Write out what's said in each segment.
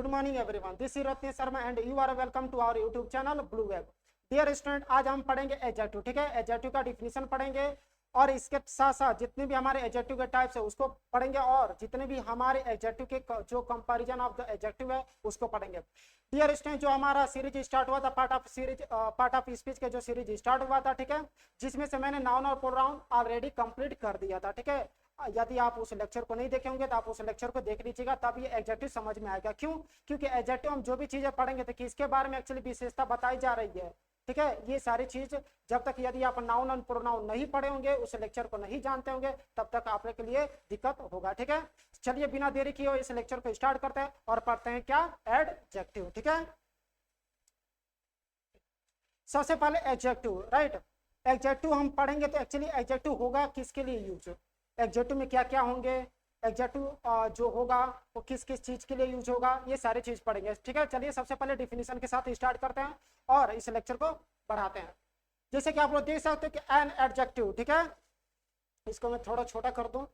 Good morning everyone, this is Ratan Sharma and you are welcome to our YouTube channel blue web. Dear student, आज हम पढ़ेंगे adjective. ठीक है, adjective का definition पढ़ेंगे और इसके साथ साथ जितने भी हमारे एडजेक्टिव के टाइप्स है उसको पढ़ेंगे और जितने भी हमारे एडजेक्टिव के जो कंपैरिजन ऑफ द एडजेक्टिव है उसको पढ़ेंगे। डियर स्टूडेंट, जो हमारा सीरीज स्टार्ट हुआ था पार्ट ऑफ स्पीच के जो सीरीज स्टार्ट हुआ था, ठीक है, जिसमें से मैंने नाउन और प्रोनाउन ऑलरेडी कंप्लीट कर दिया था। ठीक है, यदि आप उस लेक्चर को नहीं देखे होंगे तो आप उस लेक्चर को देख लीजिएगा, तब ये एडजेक्टिव समझ में आएगा। क्यों? क्योंकि एडजेक्टिव हम जो भी चीजें पढ़ेंगे तो किसके बारे में एक्चुअली विशेषता बताई जा रही है। ठीक है, ये सारी चीज जब तक यदि आप नाउन और प्रोनाउन नहीं पढ़े होंगे, उस लेक्चर को नहीं जानते होंगे, तब तक आपके लिए दिक्कत होगा। ठीक है, चलिए बिना देरी किए इस लेक्चर को स्टार्ट करते हैं और पढ़ते हैं क्या, एडजेक्टिव। ठीक है, सबसे पहले एडजेक्टिव, राइट। एडजेक्टिव हम पढ़ेंगे तो एक्चुअली एडजेक्टिव होगा किसके लिए यूज, एडजेक्टिव में क्या क्या होंगे, एडजेक्टिव जो होगा वो किस किस चीज के लिए यूज होगा, ये सारी चीज पढ़ेंगे। ठीक है, चलिए सबसे पहले डिफिनीशन के साथ स्टार्ट करते हैं और इस लेक्चर को बढ़ाते हैं। जैसे कि आप लोग देख सकते हो कि एन एडजेक्टिव, ठीक है, इसको मैं थोड़ा छोटा कर दूं,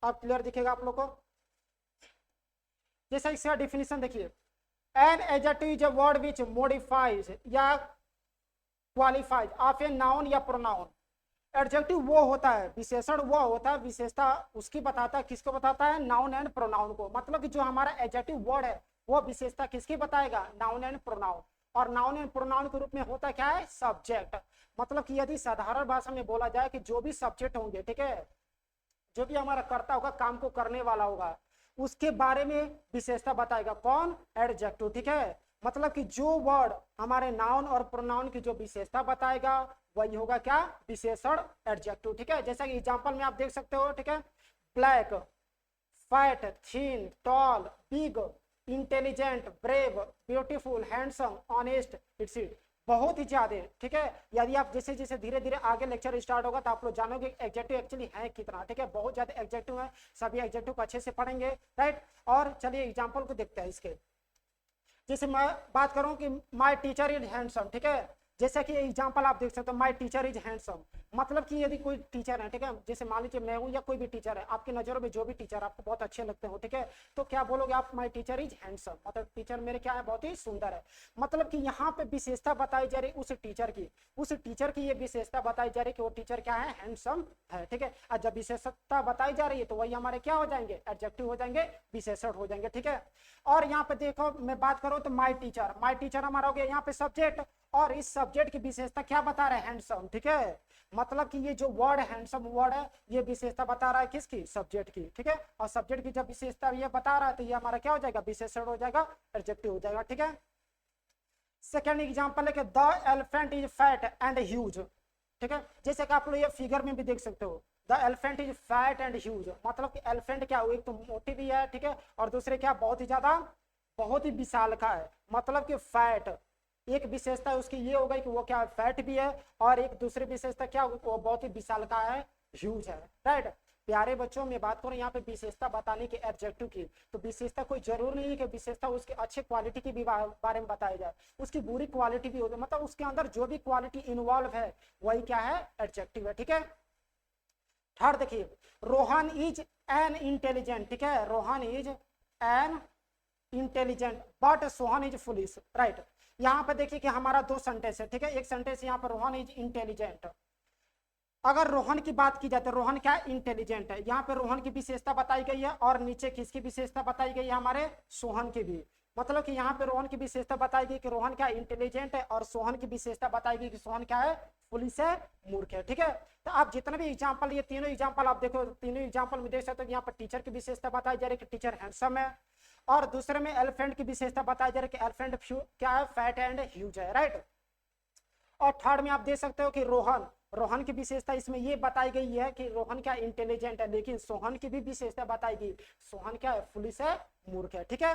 अब क्लियर दिखेगा आप लोग को। जैसे इसका डिफिनीशन देखिए, an adjective is a word which modifies या क्वालिफाइज ऑफ ए नाउन या प्रोनाउन। एडजेक्टिव वो होता है, विशेषण वो होता है, विशेषता उसकी बताता है, किसको बताता है, नाउन एंड प्रोनाउन को। मतलब कि जो हमारा एडजेक्टिव वर्ड है वो विशेषता किसकी बताएगा, नाउन एंड प्रोनाउन। और नाउन एंड प्रोनाउन के रूप में होता क्या है, सब्जेक्ट। मतलब कि यदि साधारण भाषा में बोला जाए कि जो भी सब्जेक्ट होंगे, ठीक है, जो भी हमारा कर्ता होगा, काम को करने वाला होगा, उसके बारे में विशेषता बताएगा कौन, एडजेक्टिव। ठीक है, मतलब कि जो वर्ड हमारे नाउन और प्रोनाउन की जो विशेषता बताएगा वही होगा क्या, विशेषण, एडजेक्टिव। ठीक है, जैसा कि एग्जांपल में आप देख सकते हो, ठीक है, black, fat, thin, tall, big, intelligent, brave, beautiful, handsome, honest, it's it, बहुत ही ज्यादा। ठीक है, यदि आप जैसे जैसे धीरे धीरे आगे लेक्चर स्टार्ट होगा तो आप लोग जानोगे एडजेक्टिव एक्चुअली है कितना। ठीक है, बहुत ज्यादा एडजेक्टिव है, सभी एडजेक्टिव को अच्छे से पढ़ेंगे, राइट। और चलिए एग्जांपल को देखते हैं इसके। जैसे मैं बात करूं कि माय टीचर इज हैंडसम, ठीक है, जैसे कि एग्जांपल आप देख सकते हो, माय टीचर इज हैंडसम। मतलब कि यदि कोई टीचर है, ठीक है, जैसे मान लीजिए मैं हूं या कोई भी टीचर है, आपकी नजरों में जो भी टीचर आपको बहुत अच्छे लगते हो, ठीक है, तो क्या बोलोगे आप, माय टीचर इज हैंडसम, मतलब टीचर मेरे क्या है, बहुत ही सुंदर है। मतलब कि यहाँ पे विशेषता बताई जा रही उस टीचर की, उस टीचर की ये विशेषता बताई जा रही कि वो टीचर क्या है, हैंडसम है। ठीक है, और जब विशेषता बताई जा रही है तो वही हमारे क्या हो जाएंगे, एडजेक्टिव हो जाएंगे, विशेषण हो जाएंगे। ठीक है, और यहाँ पे देखो मैं बात करूं तो माय टीचर हमारा हो गया यहाँ पे सब्जेक्ट, और इस सब्जेक्ट की विशेषता क्या बता रहे हैं, हैंडसम। ठीक है, मतलब कि ये जो वर्ड हैंडसम वर्ड है ये विशेषता बता रहा है किसकी, सब्जेक्ट की। ठीक है, और सब्जेक्ट की जब विशेषता ये बता रहा है तो ये हमारा क्या हो जाएगा, विशेषण हो जाएगा, एडजेक्टिव हो जाएगा। ठीक है, सेकेंड एग्जांपल है कि the elephant is fat and huge. ठीक है, जैसे कि आप लोग ये फिगर में भी देख सकते हो, the elephant is fat and huge, मतलब कि एलिफेंट क्या, एक तो मोटी भी है, ठीक है, और दूसरे क्या, बहुत ही ज्यादा, बहुत ही विशालका है। मतलब कि फैट, एक विशेषता उसकी ये हो गई कि वो क्या, फैट भी है, और एक दूसरी विशेषता क्या, वो बहुत ही विशालका है, ह्यूज है, राइट। प्यारे बच्चों में बात करो यहाँ पे विशेषता बताने की एडजेक्टिव की, तो विशेषता कोई जरूर नहीं है कि विशेषता उसके अच्छे क्वालिटी की भी बारे में बताया जाए, उसकी बुरी क्वालिटी भी होती है, मतलब उसके अंदर जो भी क्वालिटी इन्वॉल्व है वही क्या है, एडजेक्टिव है। ठीक है, थर्ड देखिए, रोहन इज एन इंटेलिजेंट। ठीक है, Rohan is an intelligent but Sohan is foolish, right. यहाँ पे देखिए कि हमारा दो सेंटेंस है, ठीक है, एक सेंटेंस यहाँ पर रोहन इज इंटेलिजेंट। अगर रोहन की बात की जाए तो रोहन क्या, इंटेलिजेंट है, यहाँ पे रोहन की विशेषता बताई गई है, और नीचे किसकी विशेषता बताई गई है, हमारे सोहन की भी। मतलब कि यहाँ पे रोहन की विशेषता बताई गई कि रोहन क्या, इंटेलिजेंट है, और सोहन की विशेषता बताई गई कि सोहन क्या है, पुलिस है, मूर्ख है। ठीक है, तो आप जितने भी एग्जांपल, ये तीनों एग्जांपल आप देखो, तीनों एग्जांपल में देख सकते हो, यहाँ पर टीचर की विशेषता बताई जा रही है कि टीचर हैंडसम है, और दूसरे में एलिफेंट की विशेषता बताई जा रही है कि एलिफेंट क्या है, फैट एंड ह्यूज है, राइट। और थर्ड में आप देख सकते हो कि रोहन, रोहन की विशेषता इसमें ये बताई गई है कि रोहन क्या, इंटेलिजेंट है, लेकिन सोहन की भी विशेषता बताई गई, सोहन क्या है, पुलिस है, मूर्ख है। ठीक है,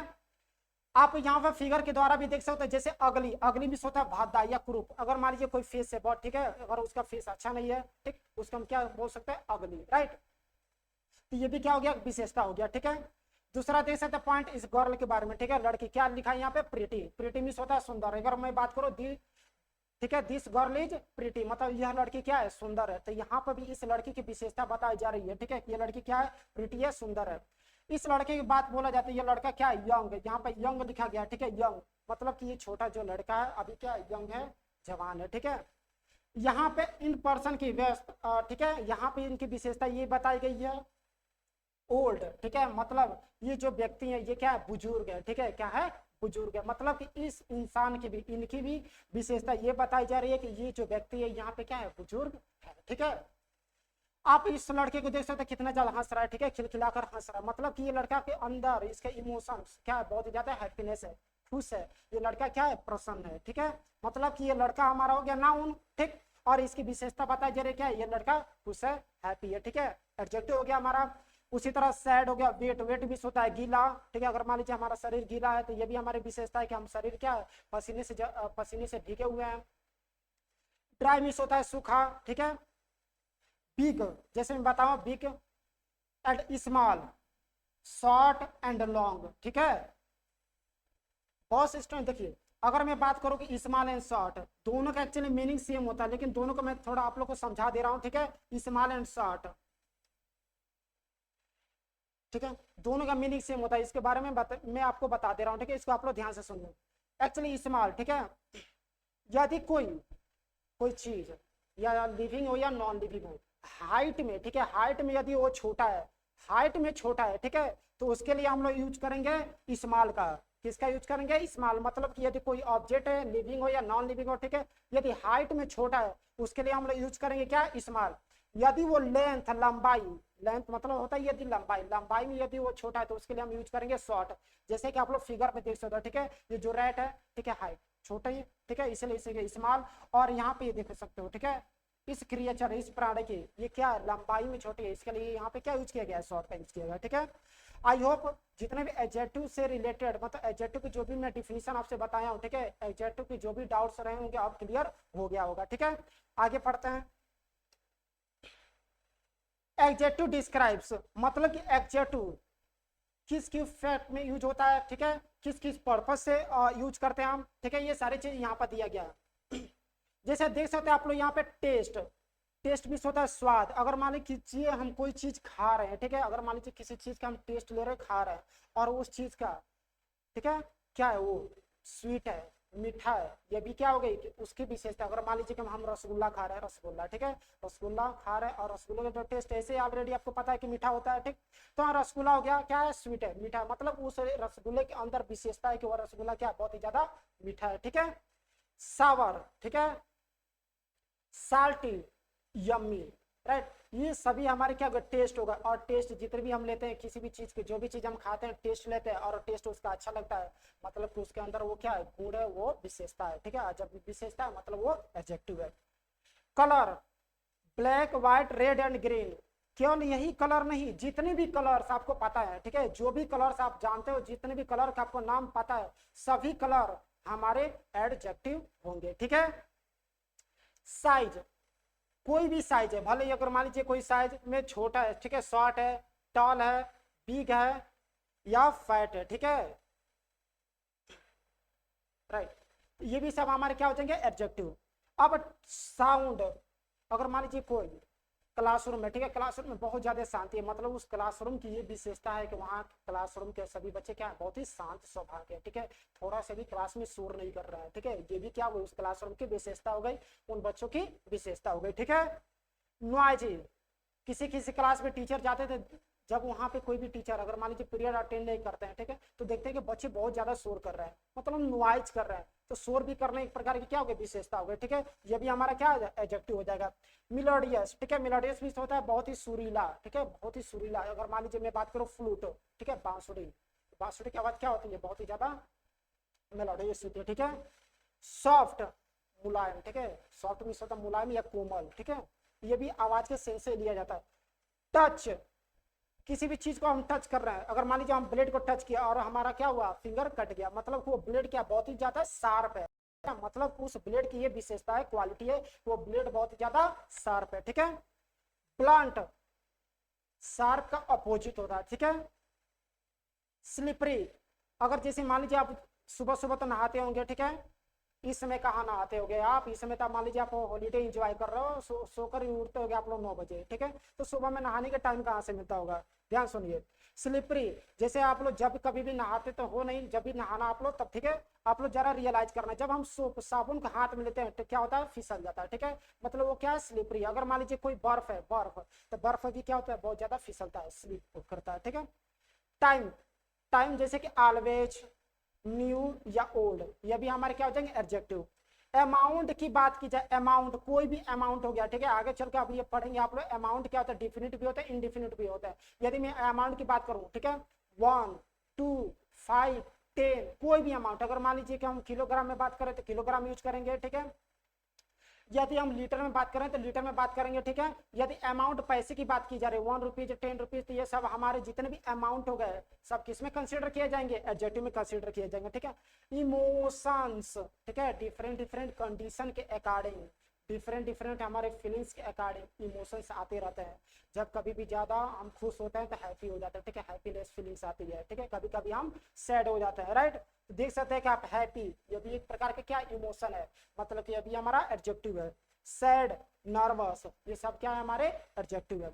आप यहाँ पर फिगर के द्वारा भी देख सकते हो, जैसे अगली, अगली भी होता है भादा या कुरूप। अगर मान लीजिए कोई फेस है बहुत, ठीक है, अगर उसका फेस अच्छा नहीं है, ठीक, उसका हम क्या बोल सकते हैं, अगली, राइट। तो ये भी क्या हो गया, विशेषता हो गया। ठीक है, दूसरा देख सकते पॉइंट इस गर्ल के बारे में, ठीक है, लड़की, क्या लिखा है यहाँ पे, प्रीटी, प्रीटी मीन्स होता है सुंदर। अगर मैं बात करूँ दी, ठीक है, दिस गर्ल इज प्रीटी, मतलब यह लड़की क्या है, सुंदर है। तो यहाँ पर भी इस लड़की की विशेषता बताई जा रही है, ठीक है, ये लड़की क्या है, प्रीटी है, सुंदर है। इस लड़के की बात बोला जाता है, ये लड़का क्या है, यंग है, यहाँ पे यंग लिखा गया है, ठीक है, यंग मतलब कि ये छोटा जो लड़का है अभी क्या यंग है, जवान है, ठीक है। यहाँ पे इन पर्सन की ठीक है, यहाँ पे इनकी विशेषता ये बताई गई है, ओल्ड, ठीक है, मतलब ये जो व्यक्ति है ये क्या है, बुजुर्ग है, ठीक है, क्या है, बुजुर्ग है, मतलब कि इस इंसान की भी, इनकी भी विशेषता ये बताई जा रही है कि ये जो व्यक्ति है यहाँ पे क्या है, बुजुर्ग है, ठीक है। आप इस लड़के को देख सकते हैं कितना ज्यादा हंस रहा है, ठीक है, खिलखिलाकर हंस रहा है, मतलब कि ये लड़का के अंदर इसके इमोशंस क्या है, बहुत ज्यादा हैप्पीनेस है, खुश है, ये लड़का क्या है, प्रसन्न है, ठीक है, मतलब कि ये लड़का हमारा हो गया नाउन, ठीक। और इसकी विशेषता बताई जा रही है क्या, ये लड़का खुश है, हैप्पी है, ठीक है, एडजेक्टिव हो गया हमारा। उसी तरह सैड हो गया, वेट, वेट भी होता है गीला, ठीक है, अगर मान लीजिए हमारा शरीर गीला है तो ये भी हमारी विशेषता है कि हम शरीर क्या है, पसीने से भीगे हुए हैं। ड्राई मिस होता है सूखा, ठीक है। बिग, जैसे मैं बताऊं, big and small, short and long, ठीक है। बहुत सिस्टम देखिए, अगर मैं बात करूं कि स्मॉल एंड शॉर्ट, दोनों का एक्चुअली मीनिंग सेम होता है, लेकिन दोनों को मैं थोड़ा आप लोग को समझा दे रहा हूं, ठीक है, स्मॉल एंड शॉर्ट, ठीक है, दोनों का मीनिंग सेम होता है, इसके बारे में मैं आपको बता दे रहा हूं, ठीक है, इसको आप लोग ध्यान से सुन लो। एक्चुअली स्मॉल, ठीक है, यदि कोई कोई चीज या लिविंग हो या नॉन लिविंग हो, हाइट में, ठीक है, हाइट में यदि वो छोटा है, हाइट में छोटा है, ठीक है, तो उसके लिए हम लोग यूज करेंगे स्मॉल का। किसका यूज करेंगे, स्मॉल, मतलब कि यदि कोई ऑब्जेक्ट है, लिविंग हो या नॉन लिविंग हो, ठीक है, यदि हाइट में छोटा है उसके लिए हम लोग यूज करेंगे क्या, स्मॉल। यदि वो लेंथ, लंबाई, लेंथ मतलब होता है यदि लंबाई, लंबाई में यदि वो छोटा है तो उसके लिए हम यूज करेंगे शॉर्ट। जैसे कि आप लोग फिगर में देख सकते हो, ठीक है, ये जो रेट है, ठीक है, हाइट छोटा ही, ठीक है, इसलिए इसे स्मॉल। और यहाँ पे ये देख सकते हो, ठीक है, इस क्रिएचर, इस प्राणी की ये क्या है, लंबाई में छोटी है, इसके लिए यहाँ पे क्या यूज किया गया है, शॉर्ट का यूज किया गया, ठीक है। आई होप जितने भी एडजेक्टिव से रिलेटेड, मतलब एडजेक्टिव की जो भी मैं डिफिनीशन आपसे बताया हूँ, ठीक है, एडजेक्टिव की जो भी डाउट्स रहे होंगे आप क्लियर हो गया होगा, ठीक है। आगे पढ़ते हैं। एडजेक्टिव डिस्क्राइब्स, मतलब कि एडजेक्टिव किस किस फैक्ट में यूज होता है, ठीक है, किस किस पर्पज से यूज करते हैं हम, ठीक है, ये सारी चीज यहाँ पर दिया गया है। जैसे देख सकते हैं आप लोग यहाँ पे टेस्ट, टेस्ट भी होता है स्वाद। अगर मान लीजिए हम कोई चीज खा रहे हैं, ठीक है, अगर मान लीजिए किसी चीज का हम टेस्ट ले रहे हैं, खा रहे हैं, और उस चीज का, ठीक है, क्या है वो, स्वीट है, मीठा है, ये भी क्या हो गई कि उसकी विशेषता। अगर मान लीजिए कि हम रसगुल्ला खा रहे हैं, रसगुल्ला, ठीक है, रसगुल्ला खा रहे हैं और रसगुल्ले का जो टेस्ट ऐसे ऑलरेडी आपको पता है कि मीठा होता है, ठीक, तो रसगुल्ला हो गया क्या है, स्वीट है, मीठा है, मतलब उस रसगुल्ले के अंदर विशेषता है कि वह रसगुल्ला क्या बहुत ही ज्यादा मीठा है, ठीक है। सावर, ठीक है, साल्टी, यम्मी, राइट, ये सभी हमारे क्या होगा, टेस्ट होगा। और टेस्ट जितने भी हम लेते हैं किसी भी चीज की, जो भी चीज हम खाते हैं टेस्ट लेते हैं और टेस्ट उसका अच्छा लगता है, मतलब कि उसके अंदर वो क्या है, गुण है, वो विशेषता है, ठीक है, जब विशेषता है मतलब वो एडजेक्टिव है। Colour, black, white, red and green, केवल यही कलर नहीं, जितने भी कलर्स आपको पता है, ठीक है, जो भी कलर्स आप जानते हो, जितने भी कलर का आपको नाम पता है, सभी कलर हमारे एडजेक्टिव होंगे, ठीक है। साइज, कोई भी साइज है, भले अगर मान लीजिए कोई साइज में छोटा है, ठीक है, शॉर्ट है, टॉल है, बिग है या फैट है, ठीक है, राइट, ये भी सब हमारे क्या हो जाएंगे, एडजेक्टिव। अब साउंड, अगर मान लीजिए कोई क्लासरूम में, ठीक है, क्लासरूम में बहुत ज्यादा शांति है, मतलब उस क्लासरूम की ये विशेषता है कि वहाँ क्लासरूम के सभी बच्चे क्या है, बहुत ही शांत स्वभाव के, ठीक है, थोड़ा सा भी क्लास में शोर नहीं कर रहा है, ठीक है, ये भी क्या हुई, उस क्लासरूम की विशेषता हो गई, उन बच्चों की विशेषता हो गई, ठीक है। नॉइजी, किसी किसी क्लास में टीचर जाते थे, जब वहां पे कोई भी टीचर अगर मान लीजिए पीरियड अटेंड नहीं करते हैं, ठीक है, तो देखते हैं कि बच्चे बहुत ज्यादा शोर कर रहे हैं, मतलब नॉइज कर रहे हैं, तो शोर भी करने एक प्रकार की क्या हो गई, विशेषता हो गई, ठीक है, ये भी हमारा क्या एडजेक्टिव हो जाएगा। मिलोडियस, ठीक है, मिलोडियस भी होता है बहुत ही सुरीला, ठीक है, बहुत ही सुरीला। अगर मान लीजिए मैं बात करूँ फ्लूट, ठीक है, बांसुरी, बांसुरी की आवाज क्या होती है, बहुत ही ज्यादा मेलोडियस होती है, ठीक है। सॉफ्ट, मुलायम, ठीक है, सॉफ्ट मीन्स होता है मुलायम या कोमल, ठीक है, ये भी आवाज के सेंस से लिया जाता है। टच, किसी भी चीज को हम टच कर रहे हैं, अगर मान लीजिए हम ब्लेड को टच किया और हमारा क्या हुआ, फिंगर कट गया, मतलब वो ब्लेड क्या बहुत ही ज्यादा शार्प है, मतलब उस ब्लेड की ये विशेषता है, क्वालिटी है, वो ब्लेड बहुत ही ज्यादा शार्प है, ठीक है। प्लांट, शार्प का अपोजिट होता है, ठीक है। स्लिपरी, अगर जैसे मान लीजिए आप सुबह सुबह तो नहाते होंगे, ठीक है, इस समय कहाँ नहाते होगे आप, इस समय तो मान लीजिए आप हॉलीडे एंजॉय कर रहे हो, सोकर ही उठते होगे आप लोग 9 बजे, ठीक है, तो सुबह में नहाने का टाइम कहाँ से मिलता होगा, ध्यान सुनिए। स्लिपरी, जैसे आप लोग जब कभी भी नहाते तो हो नहीं, जब भी नहाना आप लोग तब, ठीक है, आप लोग जरा रियलाइज करना, जब हम सोप साबुन का हाथ में लेते हैं तो क्या होता है, फिसल जाता है, ठीक है, मतलब वो क्या है, स्लिपरी। अगर मान लीजिए कोई बर्फ है, बर्फ, तो बर्फ भी क्या होता है, बहुत ज्यादा फिसलता है, स्लिप करता है, ठीक है। टाइम, टाइम जैसे कि ऑलवेज, न्यू या ओल्ड, ये भी हमारे क्या हो जाएंगे, एडजेक्टिव। अमाउंट की बात की जाए, अमाउंट, कोई भी अमाउंट हो गया, ठीक है, आगे चल के अभी ये पढ़ेंगे आप लोग, अमाउंट क्या होता है, डिफिनिट भी होता है, इनडिफिनिट भी होता है। यदि मैं अमाउंट की बात करूं, ठीक है, 1, 2, 5, 10, कोई भी अमाउंट, अगर मान लीजिए कि हम किलोग्राम में बात करें तो किलोग्राम यूज करेंगे, ठीक है। यदि हम लीटर में बात करें तो लीटर में बात करेंगे, ठीक है। यदि अमाउंट पैसे की बात की जा रही है, 1 रुपीज, 10 रुपीज, तो ये सब हमारे जितने भी अमाउंट हो गए सब किस में कंसीडर किए जाएंगे, एडजेक्टिव में कंसीडर किए जाएंगे, ठीक है। इमोशंस, ठीक है, डिफरेंट डिफरेंट कंडीशन के अकॉर्डिंग, डिफरेंट डिफरेंट हमारे फीलिंग्स के अकॉर्डिंग इमोशंस आते रहते हैं। जब कभी भी ज्यादा हम खुश होते हैं तो हैप्पी हो जाते हैं, ठीक है, हैप्पीनेस फीलिंग्स आती है, ठीक है, कभी कभी हम सैड हो जाते हैं, राइट। तो देख सकते हैं कि आप हैप्पी, ये भी एक प्रकार का क्या इमोशन है, मतलब कि अभी हमारा एडजेक्टिव है। सैड, नर्वस, ये सब क्या है, हमारे एडजेक्टिव है।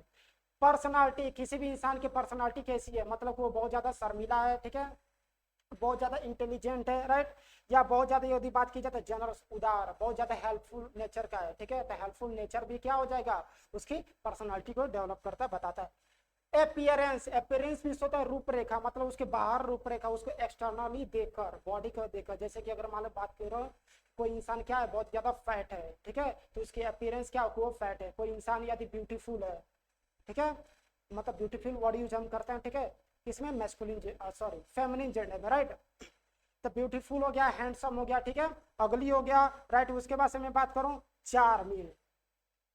पर्सनालिटी, किसी भी इंसान की पर्सनालिटी कैसी है, मतलब वो बहुत ज्यादा शर्मीला है, ठीक है, बहुत ज्यादा इंटेलिजेंट है, राइट, या बहुत ज्यादा यदि बात की जाए तो जनरस, उदार, बहुत ज्यादा हेल्पफुल नेचर का है, ठीक है, तो हेल्पफुल नेचर भी क्या हो जाएगा, उसकी पर्सनालिटी को डेवलप करता है, बताता है। अपीयरेंस, अपीयरेंस मींस होता है रूपरेखा, मतलब उसके बाहर रूपरेखा, उसको एक्सटर्नली देखकर, बॉडी को देखकर, जैसे कि अगर मान लो बात करो, कोई इंसान क्या है, बहुत ज्यादा फैट है, ठीक है, तो उसकी अपीयरेंस क्या, वो फैट है। कोई इंसान यदि ब्यूटीफुल है, ठीक है, मतलब ब्यूटीफुल वर्ड यूज हम करते हैं, ठीक है, इसमें मैस्कुलिन, सॉरी फेमिनिन जेंडर में, राइट। तो ब्यूटीफुल हो गया, हैंडसम हो गया, ठीक है, अगली हो गया, राइट। उसके बाद से मैं बात करूं, चार्मिंग,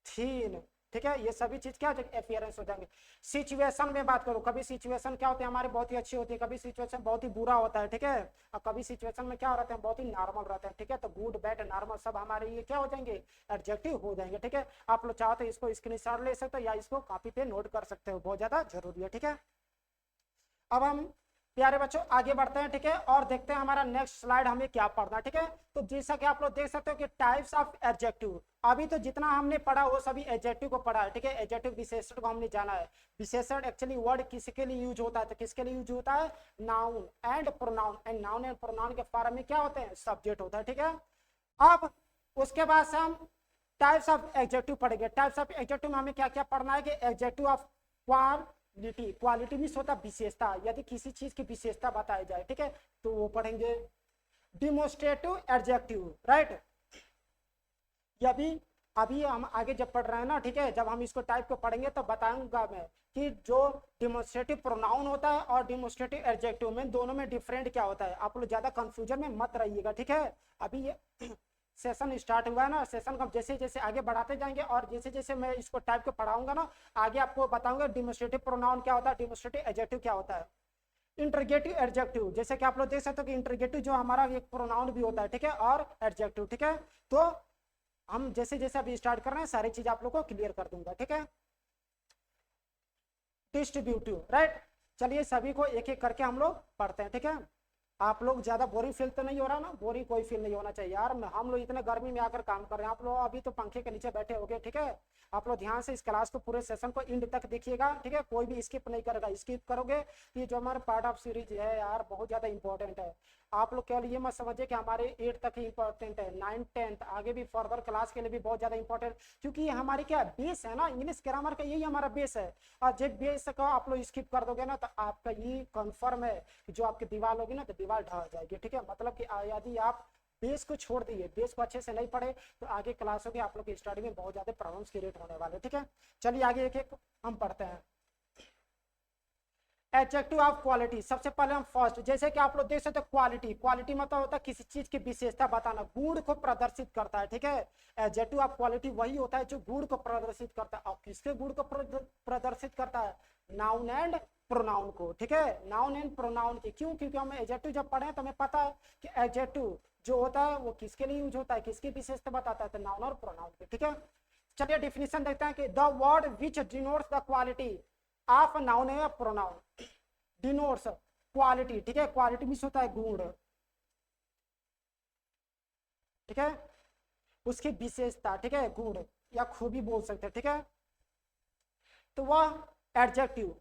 थीन, ठीक है, ये सभी चीज क्या हो जाएगी, अपीयरेंस हो जाएंगे। सिचुएशन में बात करूं, कभी सिचुएशन क्या होते हैं हमारे, बहुत ही अच्छी होती है, कभी सिचुएशन बहुत ही बुरा होता है, ठीक है, और कभी सिचुएशन में क्या रहते हैं, बहुत ही नॉर्मल रहते हैं, ठीक है। तो गुड, बैड, नॉर्मल सब हमारे ये क्या हो जाएंगे, एडजेक्टिव हो जाएंगे, ठीक है। आप लोग चाहो तो इसको स्क्रीनशॉट ले सकते हो या इसको कॉपी पे नोट कर सकते हो, बहुत ज्यादा जरूरी है, ठीक है। अब हम प्यारे बच्चों आगे बढ़ते हैं, ठीक है, और देखते हैं हमारा नेक्स्ट स्लाइड हमें क्या पढ़ना है, ठीक है। तो जैसा कि आप लोग देख सकते हो कि टाइप्स ऑफ एडजेक्टिव, अभी तो जितना हमने पढ़ा वो सभी एडजेक्टिव को पढ़ा है, ठीक है, एडजेक्टिव विशेषण को हमने जाना है। विशेषण एक्चुअली वर्ड किसके लिए यूज होता है, तो किसके लिए यूज होता है, noun and pronoun, and noun and pronoun के फॉर्म में क्या होते हैं, सब्जेक्ट होता है, ठीक है। अब उसके बाद से हम टाइप्स ऑफ एडजेक्टिव पढ़ेंगे। टाइप्स ऑफ एडजेक्टिव में हमें क्या क्या पढ़ना है कि adjective of quality, quality means होता है विशेषता, यदि किसी चीज की विशेषता बताई जाए, ठीक है, तो वो पढ़ेंगे। डिमोस्ट्रेटिव एडजेक्टिव, राइट, यदि अभी हम आगे जब पढ़ रहे हैं ना, ठीक है, जब हम इसको टाइप को पढ़ेंगे तो बताऊंगा मैं कि जो डिमोस्ट्रेटिव प्रोनाउन होता है और डिमोस्ट्रेटिव एडजेक्टिव में दोनों में डिफरेंट क्या होता है, आप लोग ज्यादा कंफ्यूजन में मत रहिएगा, ठीक है। अभी ये सेशन स्टार्ट हुआ है ना, सेशन को जैसे जैसे आगे बढ़ाते जाएंगे और जैसे जैसे मैं इसको टाइप को पढ़ाऊंगा ना, आगे आपको बताऊंगा डिमोस्ट्रेटिव प्रोनाउन क्या होता है, डिमोस्ट्रेटिव एडजेक्टिव क्या होता है। इंटरगेटिव एडजेक्टिव, जैसे कि आप लोग देख सकते हो कि इंटरगेटिव जो हमारा एक प्रोनाउन भी होता है, ठीक है, और एडजेक्टिव, ठीक है। तो हम जैसे जैसे अभी स्टार्ट कर रहे हैं सारी चीज आप लोग को क्लियर कर दूंगा, ठीक है। डिस्ट्रीब्यूटिव, राइट, चलिए सभी को एक एक करके हम लोग पढ़ते हैं, ठीक है। आप लोग ज्यादा बोरिंग फील तो नहीं हो रहा ना, बोरिंग कोई फील नहीं होना चाहिए यार, हम लोग इतने गर्मी में आकर काम कर रहे हैं, आप लोग अभी तो पंखे के नीचे बैठे होगे, ठीक है। आप लोग ध्यान से इस क्लास को पूरे सेशन को एंड तक देखिएगा, ठीक है, कोई भी स्किप नहीं करेगा, स्किप करोगे ये जो हमारा पार्ट ऑफ सीरीज है यार बहुत ज्यादा इंपॉर्टेंट है। आप लोग केवल ये मत समझिए कि हमारे 8 तक ही इंपॉर्टेंट है, 9, 10 आगे भी फर्दर क्लास के लिए भी बहुत ज्यादा इंपॉर्टेंट, क्योंकि ये हमारी क्या बेस है ना, इंग्लिश ग्रामर का यही हमारा बेस है। और जब बेस का आप लोग स्किप कर दोगे ना तो आपका ये कंफर्म है कि जो आपकी दीवार होगी ना तो दीवार ढह जाएगी, ठीक है। मतलब कि यदि आप बेस को छोड़ दिए, बेस को अच्छे से नहीं पढ़े तो आगे क्लासों के आप लोग की स्टडी में बहुत ज्यादा प्रॉब्लम्स क्रिएट होने वाले, ठीक है। चलिए आगे एक एक हम पढ़ते हैं। एडजेक्टिव ऑफ क्वालिटी, सबसे पहले हम फर्स्ट, जैसे कि आप लोग देख सकते हो क्वालिटी, क्वालिटी मतलब होता है किसी चीज की विशेषता बताना, गुण को प्रदर्शित करता है, ठीक है। एडजेक्टिव ऑफ क्वालिटी वही होता है जो गुण को प्रदर्शित करता है, और किसके गुण को प्रदर्शित करता है, नाउन एंड प्रोनाउन को, ठीक है, नाउन एंड प्रोनाउन की। क्यों, क्योंकि हम एडजेक्टिव जब पढ़े तो हमें पता है कि एडजेक्टिव जो होता है वो किसके लिए यूज होता है, किसकी विशेषता बताता है, तो नाउन और प्रोनाउन की, ठीक है। चलिए डिफिनेशन देखते हैं कि the word which denotes the quality of noun या प्रोनाउन, डिनोट्स क्वालिटी, ठीक है, क्वालिटी मीन्स होता है गुण, ठीक है, उसकी विशेषता, ठीक है, गुण या खूबी बोल सकते हैं, ठीक है। तो वह एडजेक्टिव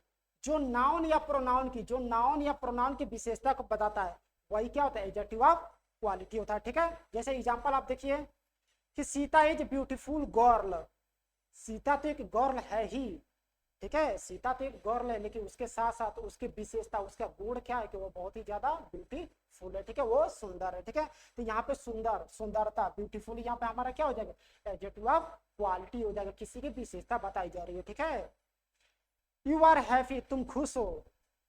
जो नाउन या प्रोनाउन की विशेषता को बताता है वही क्या होता है, एडजेक्टिव ऑफ क्वालिटी होता है। ठीक है, जैसे एग्जांपल आप देखिए कि Sita is beautiful girl, Sita तो एक गर्ल है ही, ठीक है, सीता तो एक गर्ल है, लेकिन उसके साथ साथ उसकी विशेषता, उसका गुण क्या है कि वो बहुत ही ज्यादा ब्यूटीफुल है। ठीक है, वो सुंदर है। ठीक है, तो यहाँ पे सुंदर, सुंदरता, ब्यूटीफुल, यहाँ पे हमारा क्या हो जाएगा, एडजेक्टिव ऑफ क्वालिटी हो जाएगा, किसी की विशेषता बताई जा रही है। ठीक है, यू आर हैप्पी, तुम खुश हो,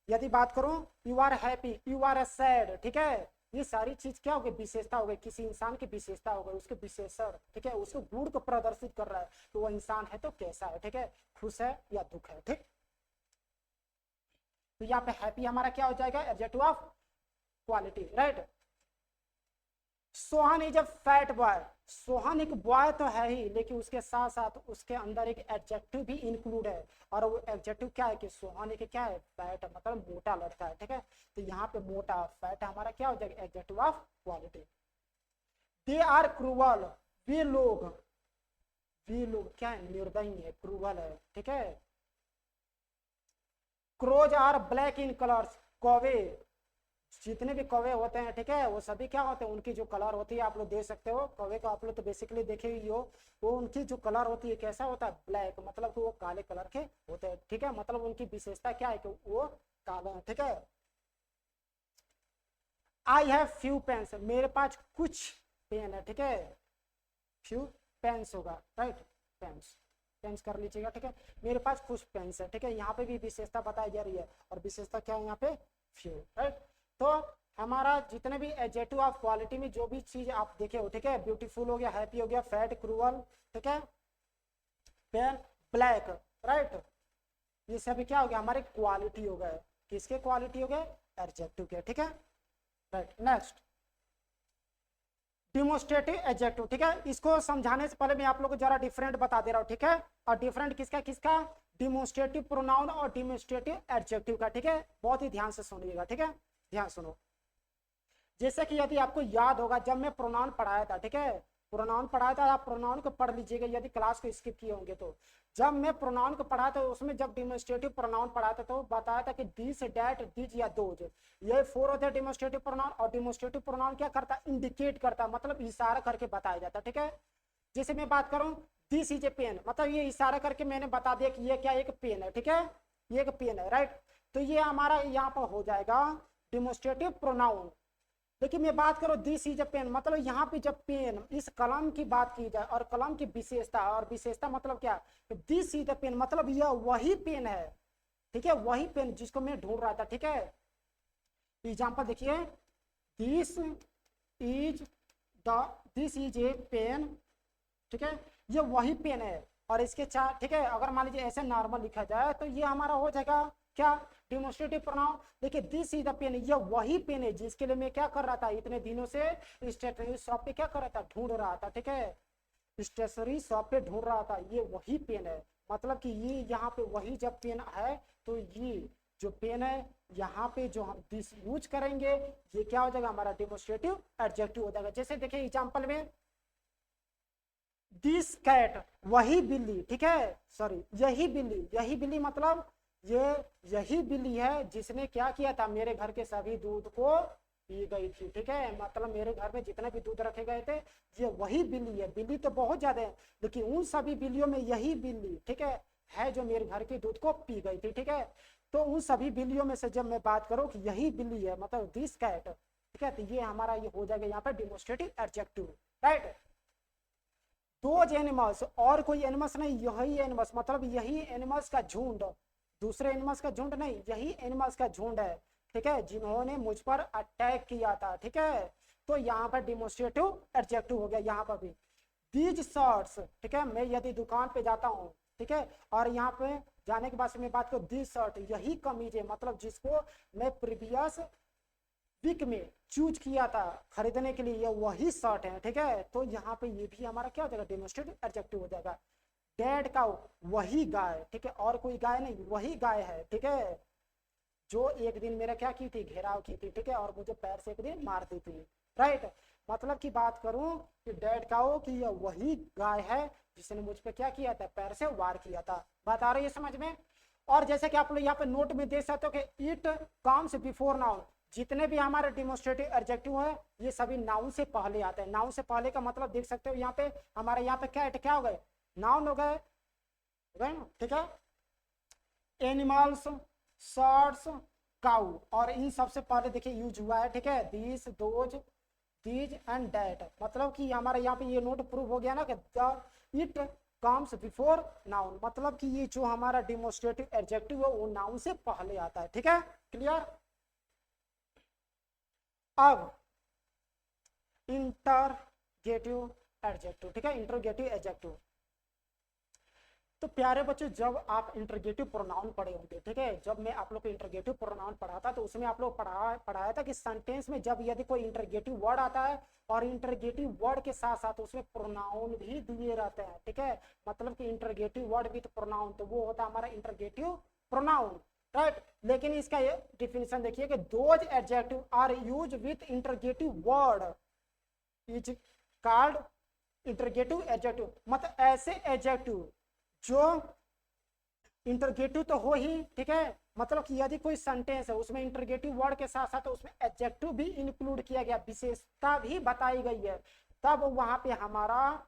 यदि बात करूं you are happy, you are sad, ठीक है, ये सारी चीज क्या हो गई, विशेषता हो गई, किसी इंसान की विशेषता हो गई, उसके विशेषण, ठीक है, उसको गुण को प्रदर्शित कर रहा है, तो वो इंसान है तो कैसा है, ठीक है, खुश है या दुख है। ठीक, तो यहाँ पे हैप्पी हमारा क्या हो जाएगा, adjective of quality, right. Sohan is a fat boy, Sohan एक बॉय तो है ही, लेकिन उसके साथ साथ उसके अंदर एक एडजेक्टिव भी इंक्लूड है, और वो एडजेक्टिव क्या है कि सोहन एक क्या है, फैट, मतलब मोटा लड़का है। ठीक है, तो यहाँ पे मोटा, फैट हमारा क्या हो जाएगा, adjective of quality. They are cruel, वे लोग, वे लोग क्या है, निर्दयी है, क्रूअल है। ठीक है, crows are black in colours, कौवे, जितने भी कौवे होते हैं, ठीक है, वो सभी क्या होते हैं, उनकी जो कलर होती है, आप लोग देख सकते हो, कौवे को आप लोग तो बेसिकली देखे ही हो, वो उनकी जो कलर होती है कैसा होता है, ब्लैक, मतलब कि वो काले कलर के होते हैं। ठीक है, मतलब उनकी विशेषता क्या है कि वो काले हैं। ठीक है, आई हैव फ्यू पेन्स, मेरे पास कुछ पेन है। ठीक है, फ्यू पेन्स होगा, राइट, पेन्स, पेन्स कर लीजिएगा। ठीक है, मेरे पास कुछ पेन्स है। ठीक है, यहाँ पे भी विशेषता बताई जा रही है, और विशेषता क्या है यहाँ पे, फ्यू, राइट। तो हमारा जितने भी एडजेक्टिव ऑफ क्वालिटी में जो भी चीज आप देखे हो, ठीक है, ब्यूटीफुल हो गया, हैप्पी हो गया, फैट, क्रूअल, ठीक है, पेन, ब्लैक, राइट, ये सभी क्या हो गया, हमारे क्वालिटी हो गए, किसके क्वालिटी हो गए, एडजेक्टिव के। ठीक है, राइट, नेक्स्ट डिमोस्ट्रेटिव एडजेक्टिव। ठीक है, इसको समझाने से पहले मैं आप लोगों को जरा डिफरेंट बता दे रहा हूँ। ठीक है, और डिफरेंट किसका किसका, डिमोस्ट्रेटिव प्रोनाउन और डिमोस्ट्रेटिव एडजेक्टिव का। ठीक है, बहुत ही ध्यान से सुनिएगा। ठीक है, ध्यान सुनो, जैसे कि यदि आपको याद होगा जब मैं प्रोनाउन पढ़ाया था, ठीक है, प्रोनाउन पढ़ाया था, आप प्रोनाउन को पढ़ लीजिएगा यदि क्लास को स्किप किए होंगे तो। जब मैं प्रोनाउन को पढ़ाया था उसमें जब डिमोस्ट्रेटिव प्रोनाउन पढ़ाया था तो बताया था कि दिस, डैट, दिज या दोज, ये 4 होते हैं डिमोस्ट्रेटिव प्रोनाउन। और डिमोस्ट्रेटिव प्रोनाउन क्या करता है, इंडिकेट करता है, मतलब इशारा करके बताया जाता है। ठीक है, जैसे मैं बात करूं दिस इज ए पेन, मतलब ये इशारा करके मैंने बता दिया कि ये क्या, एक पेन है। ठीक है, ये एक पेन है, राइट, तो ये हमारा यहाँ पर हो जाएगा डिमोस्ट्रेटिव प्रोनाउन। लेकिन मैं बात करूं दिस इज अ पेन, मतलब यहाँ पे जब पेन, इस कलम की बात की जाए, और कलम की विशेषता, और विशेषता मतलब क्या, दिस इज अ पेन, मतलब यह वही पेन है। ठीक है, वही पेन जिसको मैं ढूंढ रहा था। ठीक है, एग्जाम्पल देखिए, this is the, this is a pen, ठीक है, ये वही पेन है, और इसके चार, ठीक है, अगर मान लीजिए ऐसे नॉर्मल लिखा जाए तो ये हमारा हो जाएगा क्या, डिमोस्ट्रेटिव प्रोनाउन। देखिए दिस इज द पेन, ये वही पेन है जिसके लिए मैं क्या कर रहा था, इतने दिनों से स्टेशनरी शॉप पे क्या कर रहा था, ढूंढ रहा था। ठीक है, स्टेशनरी शॉप पे ढूंढ रहा था, ये वही पेन है, मतलब कि ये यहाँ पे वही जब पेन है तो ये जो पेन है यहाँ पे जो हम दिस यूज करेंगे ये क्या हो जाएगा, हमारा डिमोस्ट्रेटिव एडजेक्टिव हो जाएगा। जैसे देखिए एग्जाम्पल में दिस कैट, वही बिल्ली, ठीक है, सॉरी यही बिल्ली, यही बिल्ली मतलब ये यही बिल्ली है जिसने क्या किया था, मेरे घर के सभी दूध को पी गई थी। ठीक है, मतलब मेरे घर में जितने भी दूध रखे गए थे ये वही बिल्ली है। बिल्ली तो बहुत ज्यादा है लेकिन उन सभी बिल्लियों में यही बिल्ली, ठीक है जो मेरे घर के दूध को पी गई थी। ठीक है, तो उन सभी बिल्लियों में से जब मैं बात करूं कि यही बिल्ली है, मतलब दिस कैट, ठीक है, तो ये हमारा ये हो जाएगा यहाँ पे demonstrative adjective, right. Those animals, और कोई एनिमल्स नहीं, यही एनिमल्स, मतलब यही एनिमल्स का झुंड, दूसरे एनिमल्स का झुंड नहीं, यही एनिमल्स का झुंड है, ठीक है, जिन्होंने मुझ पर अटैक किया था। ठीक है, तो यहाँ पर डिमोस्ट्रेटिव एडजेक्टिव हो गया यहाँ पर भी। दीज शर्ट्स, ठीक है, मैं यदि दुकान पे जाता हूँ, ठीक है, और यहाँ पे जाने के बाद से मैं बात करूँ दीज शर्ट, यही कमीज है, मतलब जिसको मैं प्रीवियस वीक में चूज किया था खरीदने के लिए, ये वही शर्ट है। ठीक है, तो यहाँ पे ये भी हमारा क्या हो जाएगा, डेमोस्ट्रेटिव एडजेक्टिव हो जाएगा। डेड का वही गाय, ठीक है, और कोई गाय नहीं, वही गाय है, ठीक है, जो एक दिन मेरा क्या की थी, घेराव की थी, ठीक है, और मुझे पैर से एक दिन मार दी थी, राइट। मतलब की बात करूं कि डेड काउ कि यह वही गाय है जिसने मुझ पे क्या किया था, पैर से वार किया था। बात आ रही है समझ में। और जैसे कि आप लोग यहाँ पे नोट में देख सकते हो कि इट कम्स बिफोर नाउन, जितने भी हमारे डिमोस्ट्रेटिव एडजेक्टिव है ये सभी नाउन से पहले आते हैं। नाउन से पहले का मतलब देख सकते हो यहाँ पे हमारे यहाँ पे क्या हो गए, नाउन हो गए ना, ठीक है। एनिमल्स, शर्ट्स, काउ, और इन सबसे पहले देखिए यूज हुआ है, ठीक है, this, those, these and that. मतलब कि हमारे यहाँ पे ये नोट प्रूव हो गया ना कि इट कम्स बिफोर नाउन, मतलब कि ये जो हमारा डिमोस्ट्रेटिव एडजेक्टिव है वो नाउन से पहले आता है, ठीक है, क्लियर। अब इंटरगेटिव एडजेक्टिव, ठीक है, इंटरगेटिव एडजेक्टिव। तो प्यारे बच्चों जब आप इंटरगेटिव प्रोनाउन पढ़े होंगे, ठीक है, जब मैं आप लोग को इंटरगेटिव प्रोनाउन पढ़ाता तो उसमें आप लोग पढ़ाया था कि सेंटेंस में जब यदि कोई इंटरगेटिव वर्ड आता है और इंटरगेटिव वर्ड के साथ साथ उसमें प्रोनाउन भी दिए रहते हैं, ठीक है, मतलब कि इंटरगेटिव वर्ड विद प्रोनाउन, तो वो होता है हमारा इंटरगेटिव प्रोनाउन, राइट। लेकिन इसका ये डिफिनेशन देखिए कि those adjective are use with interrogative word is called interrogative adjective, मतलब ऐसे एडजेक्टिव जो इंटरगेटिव तो हो ही, ठीक है, मतलब कि यदि कोई सेंटेंस है उसमें इंटरगेटिव वर्ड के साथ साथ उसमें एडजेक्टिव भी इंक्लूड किया गया, विशेषता भी बताई गई है, तब वहां पे हमारा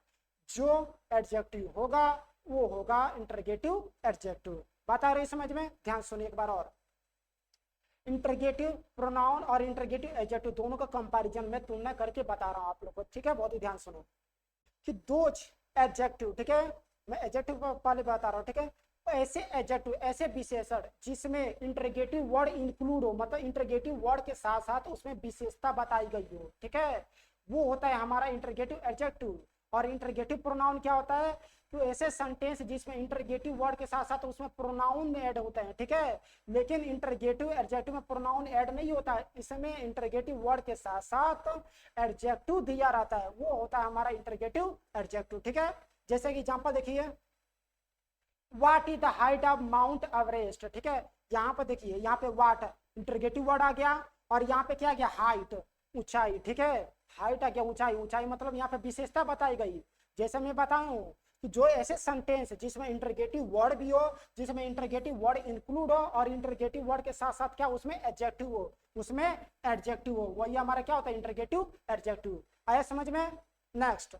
जो एडजेक्टिव होगा वो होगा इंटरगेटिव एडजेक्टिव। बात आ रही समझ में, ध्यान सुनिए एक बार और। इंटरगेटिव प्रोनाउन और इंटरगेटिव एडजेक्टिव दोनों का कंपैरिजन में तुलना करके बता रहा हूं आप लोग को, ठीक है, बहुत ही ध्यान सुनो कि दोज एडजेक्टिव, ठीक है, मैं एडजेक्टिव पहले बता रहा हूँ, ठीक है, ऐसे एडजेक्टिव, ऐसे विशेषण जिसमें इंटरगेटिव वर्ड इंक्लूड हो, मतलब इंटरगेटिव वर्ड के साथ साथ उसमें विशेषता बताई गई हो, ठीक है, वो होता है हमारा इंटरगेटिव एडजेक्टिव। और इंटरगेटिव प्रोनाउन क्या होता है, तो ऐसे सेंटेंस जिसमें इंटरगेटिव वर्ड के साथ साथ उसमें प्रोनाउन ऐड होते हैं, ठीक है, लेकिन इंटरगेटिव एडजेक्टिव में प्रोनाउन ऐड नहीं होता है, इसमें इंटरगेटिव वर्ड के साथ साथ एडजेक्टिव दिया रहता है, वो होता है हमारा इंटरगेटिव एडजेक्टिव, ठीक है। जैसे कि एग्जांपल देखिए, what is the height of mount Everest, ठीक है, यहाँ पे देखिए, यहाँ पे व्हाट इंटरगेटिव वर्ड आ गया और यहाँ पे क्या आ गया, हाइट, ऊंचाई, ठीक है, हाइट आ गया, ऊंचाई, ऊंचाई मतलब यहाँ पे विशेषता बताई गई। जैसे मैं बताऊं कि जो ऐसे सेंटेंस जिसमें इंटरगेटिव वर्ड भी हो, जिसमें इंटरगेटिव वर्ड इंक्लूड हो और इंटरगेटिव वर्ड के साथ साथ क्या उसमें एडजेक्टिव हो, उसमें एडजेक्टिव हो, वही हमारा क्या होता है इंटरगेटिव एडजेक्टिव। आया समझ में। नेक्स्ट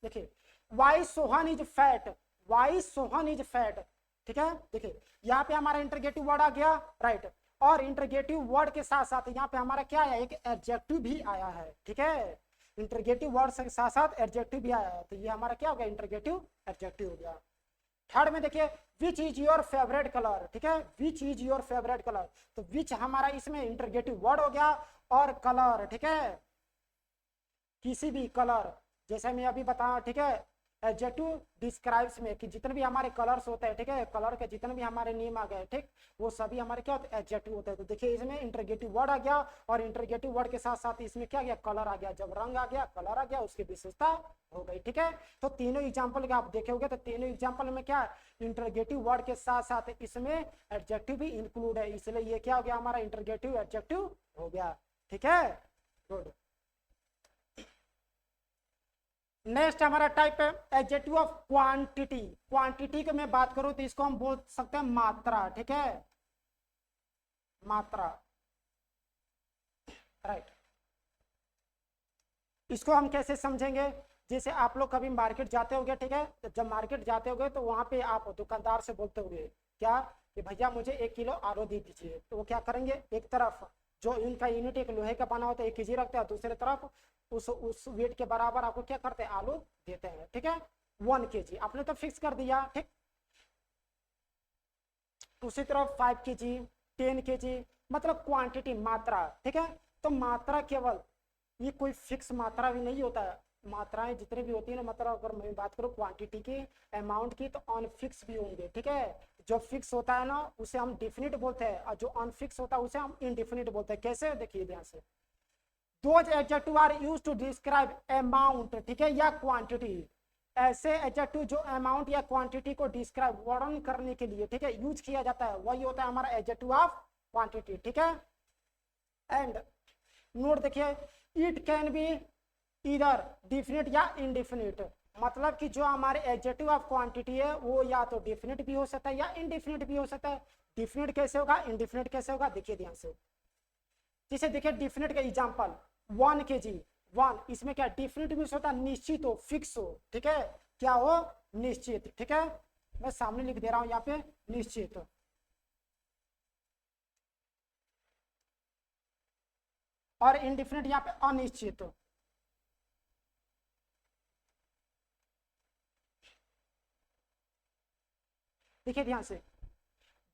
देखिए, why Sohan is fat, why Sohan is fat, ठीक है, देखिए यहाँ पे हमारा इंटरगेटिव वर्ड आ गया, राइट, और इंटरगेटिव वर्ड के साथ साथ यहाँ पे हमारा क्या आया, एक एडजेक्टिव भी आया है, ठीक है, इंटरगेटिव वर्ड के साथ साथ एडजेक्टिव भी आया है, तो ये हमारा क्या हो गया, इंटरगेटिव एडजेक्टिव हो गया। थर्ड में देखिए, which is your favourite colour, ठीक है, which is your favourite colour, तो विच हमारा इसमें इंटरगेटिव वर्ड हो गया और कलर, ठीक है, किसी भी कलर, जैसे मैं अभी बताया, ठीक है, एडजेक्टिव डिस्क्राइब्स में कि जितने भी हमारे कलर्स होते हैं, ठीक है, कलर के जितने भी हमारे नेम आ गए, ठीक, वो सभी हमारे क्या होते हैं, एडजेक्टिव होते हैं। तो देखिए इसमें इंटरगेटिव वर्ड आ गया और इंटरगेटिव वर्ड के साथ साथ इसमें क्या गया, कलर आ गया, जब रंग आ गया, कलर आ गया, उसकी विशेषता हो गई, ठीक है। तो तीनों एग्जाम्पल आप देखे होंगे, तो तीनों एग्जाम्पल में क्या इंटरगेटिव वर्ड के साथ साथ इसमें एडजेक्टिव भी इंक्लूड है, इसलिए ये क्या हो गया, हमारा इंटरगेटिव एडजेक्टिव हो गया, ठीक है, गुड। नेक्स्ट हमारा टाइप है एडजेक्टिव ऑफ क्वांटिटी। क्वांटिटी की मैं बात करूं तो इसको हम बोल सकते हैं मात्रा, ठीक है, मात्रा, राइट। इसको हम कैसे समझेंगे, जैसे आप लोग कभी मार्केट जाते होंगे, ठीक है, जब मार्केट जाते होंगे तो वहां पे आप दुकानदार से बोलते होंगे क्या कि भैया मुझे 1 किलो आलू दे दीजिए, तो वो क्या करेंगे, एक तरफ जो इनका यूनिट एक लोहे का बना होता है 1 केजी रखते हैं, दूसरी तरफ उस वेट के बराबर आपको क्या करते हैं, आलू देते हैं, ठीक है, 1 केजी आपने तो फिक्स कर दिया, ठीक, दूसरी तरफ 5 केजी, 10 केजी, मतलब क्वांटिटी, मात्रा, ठीक है। तो मात्रा केवल ये कोई फिक्स मात्रा भी नहीं होता है, मात्राएं जितनी भी होती है ना, मतलब अगर मैं बात करूँ क्वांटिटी की, अमाउंट की, तो अनफिक्स भी होंगे, ठीक है, जो फिक्स होता है ना उसे हम डिफिनिट बोलते हैं और जो अनफिक्स होता है उसे हम इनडिफिनिट बोलते हैं। कैसे, देखिए ध्यान से, those adjective are used to describe amount, ठीक है, या क्वांटिटी, ऐसे एडजेक्टिव जो अमाउंट या क्वांटिटी को डिस्क्राइब, वर्णन करने के लिए, ठीक है, यूज किया जाता है, वही होता है हमारा एडजेक्टिव ऑफ क्वांटिटी, ठीक है। एंड नोट देखिए, इट कैन बी इधर डिफिनिट या इनडिफिनिट, मतलब कि जो हमारे एडजेक्टिव ऑफ क्वांटिटी है वो या तो डेफिनेट भी हो सकता है या इनडेफिनेट भी हो सकता है। डिफिनेट कैसे होगा, इनडेफिनेट कैसे होगा, देखिए ध्यान से। जैसे देखिए डिफिनेट का एग्जांपल 1 kg, 1, इसमें क्या डिफिनेट मीन्स होता है निश्चित हो, फिक्स हो, ठीक है, क्या हो, निश्चित, ठीक है। मैं सामने लिख दे रहा हूं यहाँ पे निश्चित, और इनडिफिनेट यहाँ पे अनिश्चित। देखिए ध्यान से,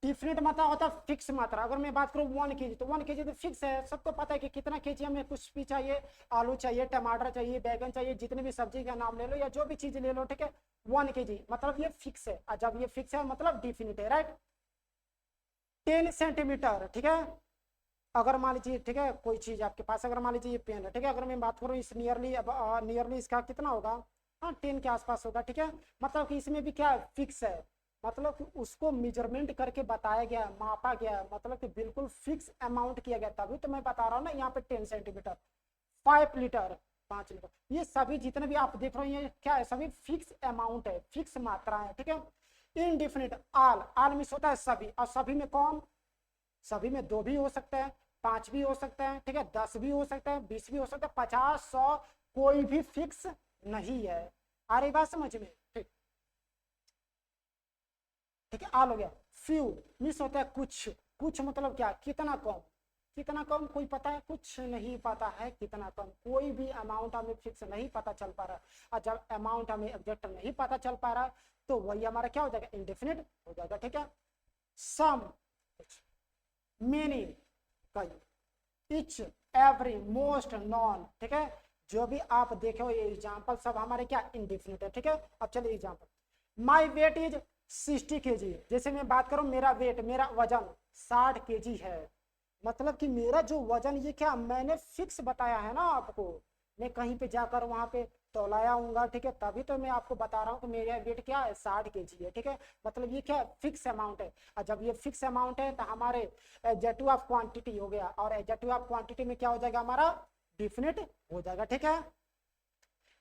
डिफिनेट मात्रा होता है फिक्स मात्रा। अगर मैं बात करूं 1 kg, तो 1 kg तो फिक्स है, सबको पता है कि कितना केजी हमें कुछ भी चाहिए, आलू चाहिए, टमाटर चाहिए, बैगन चाहिए, जितने भी सब्जी का नाम ले लो या जो भी चीज ले लो, ठीक है, 1 kg मतलब ये फिक्स है। और जब ये फिक्स है मतलब डिफिनिट है, राइट। 10 सेंटीमीटर, ठीक है, अगर मान लीजिए, ठीक है, कोई चीज आपके पास, अगर मान लीजिए ये पेन है, ठीक है, अगर मैं बात करूँ इस नियरली, अब नियरली इसका कितना होगा, हाँ 10 के आसपास होगा, ठीक है। मतलब कि इसमें भी क्या फिक्स है, मतलब कि उसको मेजरमेंट करके बताया गया, मापा गया, मतलब कि बिल्कुल फिक्स अमाउंट किया गया, तभी तो मैं बता रहा हूँ ना यहाँ पे 10 सेंटीमीटर, 5 लीटर, 5 लीटर, ये सभी जितने भी आप देख रहे हो ये क्या है, सभी फिक्स अमाउंट है, फिक्स मात्रा है, ठीक है। इनडिफिनिट, आल, आल मीन्स होता है सभी, और सभी में कौन, सभी में 2 भी हो सकता है, 5 भी हो सकता है, ठीक है, 10 भी हो सकता है, 20 भी हो सकता है, 50, 100, कोई भी फिक्स नहीं है। आ रही बात समझ में, ठीक, ठीक है, आल हो गया। फ्यू मिस होता है कुछ, कुछ मतलब क्या, कितना कम, कितना कम, कोई पता है, कुछ नहीं पता है, कितना कम, कोई भी अमाउंट हमें फिक्स नहीं पता चल पा रहा। और जब अमाउंट हमें एग्जैक्ट नहीं पता चल पा रहा तो वही हमारा क्या हो जाएगा, इंडेफिनिट हो जाएगा, ठीक है। सम, मेनी, कई, इच, एवरी, मोस्ट, नॉन, ठीक है, जो भी आप देखे हो ये एग्जाम्पल सब हमारे क्या इंडिफिनिट है, ठीक है। अब चलिए example, my weight is 60 kg, जैसे मैं बात करूं मेरा वेट, मेरा वजन 60 kg है, मतलब कि मेरा जो वजन ये क्या मैंने फिक्स बताया है ना आपको, मैं कहीं पे जाकर वहां पे तौलाया हूँ, ठीक है, तभी तो मैं आपको बता रहा हूँ कि मेरा वेट क्या है, 60 kg है, ठीक है। मतलब ये क्या फिक्स अमाउंट है, और जब ये फिक्स अमाउंट है तो हमारे एडजेक्टिव ऑफ क्वांटिटी हो गया, और एडजेक्टिव ऑफ क्वांटिटी में क्या हो जाएगा हमारा, डिफिनिट हो जाएगा, ठीक है।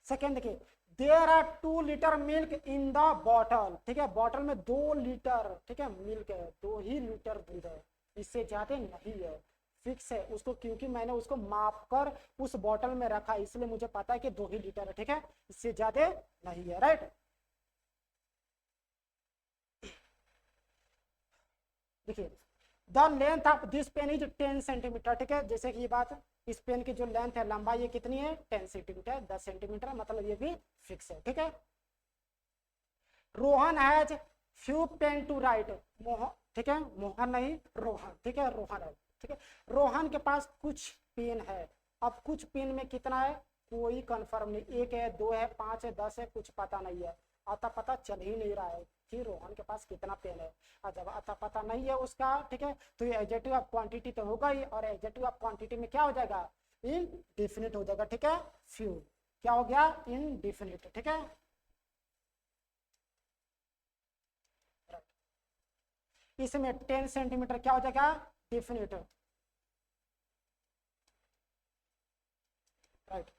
सेकेंड देखिए, there are 2 litre milk in the bottle, ठीक है, बॉटल में 2 लीटर, ठीक है, मिल्क है, 2 ही लीटर दूध है, इससे ज्यादा नहीं है, फिक्स है उसको, क्योंकि मैंने उसको माप कर उस बॉटल में रखा, इसलिए मुझे पता है कि 2 ही लीटर है, ठीक है, इससे ज्यादा नहीं है, राइट। देखिए, the length of this pen is 10 centimetre, ठीक है, जैसे कि ये बात, इस पेन की जो लेंथ है, लंबाई ये कितनी है, 10 सेंटीमीटर, 10 सेंटीमीटर, मतलब ये भी फिक्स है, ठीक है। Rohan has few pen to write, Mohan, ठीक है, मोहन नहीं रोहन, ठीक है, रोहन है, ठीक है, रोहन के पास कुछ पेन है। अब कुछ पेन में कितना है, कोई कंफर्म नहीं, 1 है, 2 है, 5 है, 10 है, कुछ पता नहीं है, आता पता चल ही नहीं रहा है कि रोहन के पास कितना पेन है। और जब आता पता नहीं है उसका, ठीक है, तो ये एडजेक्टिव ऑफ क्वांटिटी तो होगा ही, और एडजेक्टिव ऑफ क्वांटिटी में क्या हो जाएगा, इनडेफिनिट हो जाएगा, ठीक है। फ्यू क्या हो गया, इनडेफिनिट, ठीक है। इसमें 10 सेंटीमीटर क्या हो जाएगा, डेफिनेट, राइट।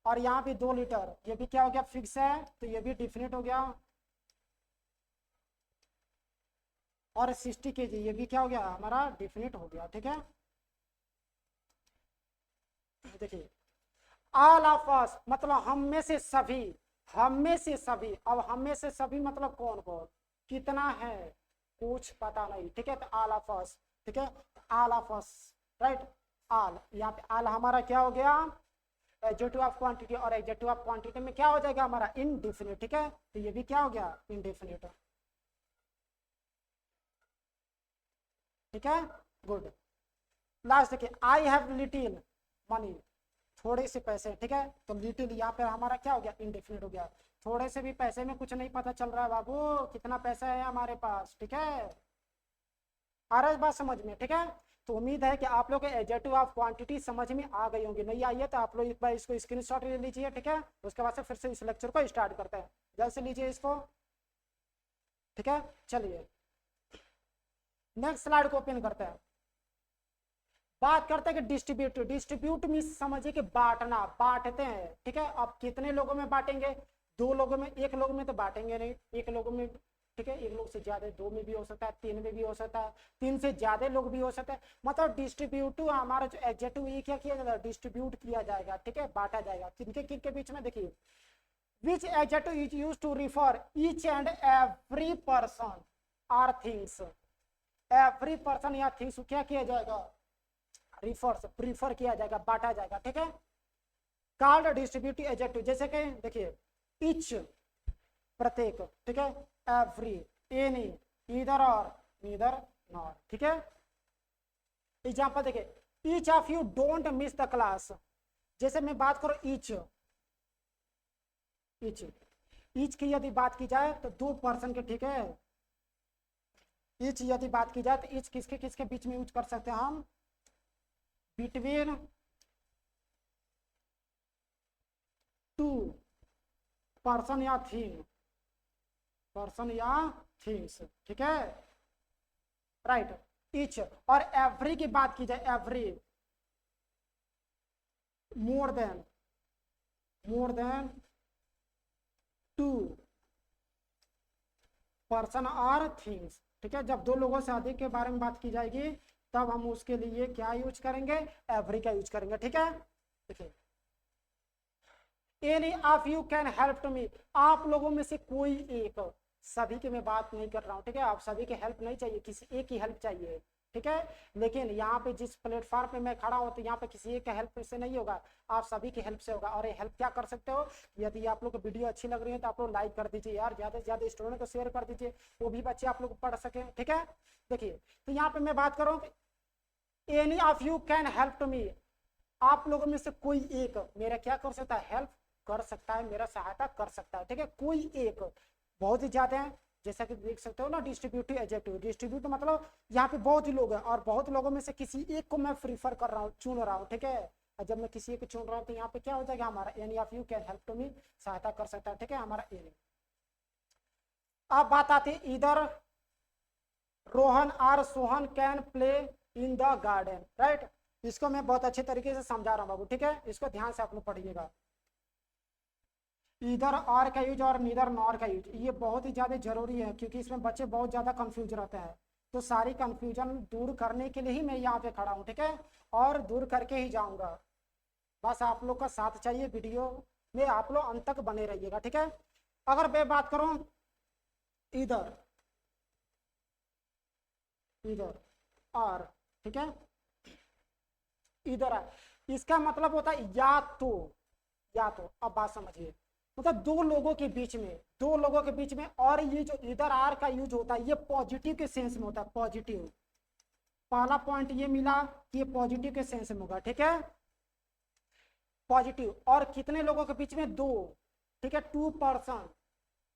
और यहाँ पे 2 लीटर, ये भी क्या हो गया, फिक्स है, तो ये भी डिफिनेट हो गया। और 60 kg, ये भी क्या हो गया हमारा, डिफिनेट हो गया, ठीक है। देखिए, ऑल ऑफ अस मतलब हम में से सभी, हम में से सभी, अब हम में से सभी मतलब कौन कौन, कितना है, कुछ पता नहीं, ठीक है, तो ऑल ऑफ अस, ठीक है, all of us, right. All, यहाँ पे ऑल हमारा क्या हो गया, एडजेक्टिव ऑफ क्वांटिटी, और एडजेक्टिव ऑफ क्वांटिटी में क्या हो जाएगा हमारा, इनडेफिनिट, ठीक है, तो ये भी क्या हो गया, इनडेफिनिट, ठीक है, गुड। लास्ट देखिए, आई हैव लिटिल मनी, थोड़े से पैसे, ठीक है, तो लिटिल यहाँ पे हमारा क्या हो गया, इनडेफिनिट हो गया, थोड़े से भी पैसे में कुछ नहीं पता चल रहा है बाबू, कितना पैसा है हमारे पास, ठीक है, आ रहा है बात समझ में, ठीक है। तो उम्मीद है कि आप लोग एडजेक्टिव ऑफ क्वांटिटी समझ में आ गई होंगी, नहीं आई है तो आप लोग एक बार इसको स्क्रीनशॉट ले लीजिए, ठीक है, उसके बाद से फिर से इस लेक्चर को स्टार्ट करते हैं, जल्द से लीजिए इसको, ठीक है। चलिए नेक्स्ट स्लाइड को ओपन करते हैं, बात करते हैं कि डिस्ट्रीब्यूट, डिस्ट्रीब्यूट मीन समझिए कि बांटना, बांटते हैं, ठीक है। अब कितने लोगों में बांटेंगे, दो लोगों में, एक लोग में तो बांटेंगे नहीं, एक लोगों में, ठीक है, एक लोग से ज्यादा, दो में भी हो सकता है, तीन में भी हो सकता है, तीन से ज्यादा लोग भी हो सकता है। मतलब डिस्ट्रीब्यूटिव हमारा जो एडजेक्टिव, ये क्या किया जाएगा, डिस्ट्रीब्यूट किया जाएगा, ठीक है, बांटा जाएगा। किनके किनके बीच में, देखिए, which adjective is used to refer each and every person or things, every person या things को क्या किया जाएगा, रिफर्स, प्रीफर किया जाएगा, बांटा जाएगा, ठीक है। कॉल्ड डिस्ट्रीब्यूटिव एडजेक्टिव, जैसे कि देखिए each, प्रत्येक, ठीक है, एवरी, एनी, ईदर और, नीदर, नॉर, ठीक है। एग्जांपल देखिए, each of you don't miss the class, जैसे मैं बात करूं ईच, ईच, ईच की यदि बात की जाए तो दो पर्सन के, ठीक है, ईच यदि बात की जाए तो ईच किसके किसके बीच में यूज कर सकते हैं हम, बिटवीन टू पर्सन या थिंग, पर्सन या थिंग्स, ठीक है, राइट। ईच और एवरी की बात की जाए, every, more than, more than two person और थिंग्स, ठीक है। जब दो लोगों से अधिक के बारे में बात की जाएगी तब हम उसके लिए क्या यूज करेंगे, एवरी का यूज करेंगे, ठीक है। देखिए, any of you can help to me, आप लोगों में से कोई एक, सभी की मैं बात नहीं कर रहा हूँ, ठीक है, आप सभी की हेल्प नहीं चाहिए, किसी एक की हेल्प चाहिए, ठीक है। लेकिन यहाँ पे जिस प्लेटफॉर्म पे मैं खड़ा हूँ तो यहाँ पे किसी एक का हेल्प से नहीं होगा, आप सभी की हेल्प से होगा। और ये हेल्प क्या कर सकते हो, यदि आप लोग को वीडियो अच्छी लग रही है तो आप लोग लाइक कर दीजिए यार, ज्यादा से ज्यादा स्टूडेंट को शेयर कर दीजिए, वो भी बच्चे आप लोग पढ़ सके, ठीक है। देखिए, तो यहाँ पे मैं बात करूँ, any of you can help to me, आप लोगों में से कोई एक मेरा क्या कर सकता है, हेल्प कर सकता है, मेरा सहायता कर सकता है, ठीक है। कोई एक, बहुत ही ज्यादा है, जैसा कि देख सकते हो ना, डिस्ट्रीब्यूटिव एडजेक्टिव, डिस्ट्रीब्यूट मतलब यहाँ पे बहुत ही लोग हैं और बहुत लोगों में से किसी एक को मैं प्रीफर कर रहा हूँ, चुन रहा हूँ, ठीक है। और जब मैं किसी एक को चुन रहा हूँ तो यहाँ पे क्या हो जाएगा, हमारा any of you can help to me, सहायता कर सकता है, ठीक है, हमारा एनी। अब बात आती है इधर, रोहन और Sohan can play in the garden, right. इसको मैं बहुत अच्छे तरीके से समझा रहा हूँ बाबू, ठीक है, इसको ध्यान से आप लोग पढ़िएगा। इधर और का यूज और नीदर नॉर का यूज, ये बहुत ही ज्यादा जरूरी है क्योंकि इसमें बच्चे बहुत ज्यादा कंफ्यूज रहते हैं। तो सारी कंफ्यूजन दूर करने के लिए ही मैं यहाँ पे खड़ा हूँ, ठीक है, और दूर करके ही जाऊंगा। बस आप लोग का साथ चाहिए, वीडियो में आप लोग अंत तक बने रहिएगा, ठीक है। अगर मैं बात करूं इधर, इधर और, ठीक है, इधर, इसका मतलब होता है या तो, या तो, अब बात समझिए, मतलब दो लोगों के बीच में, दो लोगों के बीच में, और ये जो इधर आर का यूज होता है ये पॉजिटिव के सेंस में होता है, पॉजिटिव। पहला पॉइंट ये मिला कि ये पॉजिटिव के सेंस में होगा, ठीक है, पॉजिटिव। और कितने लोगों के बीच में, दो, ठीक है, two person,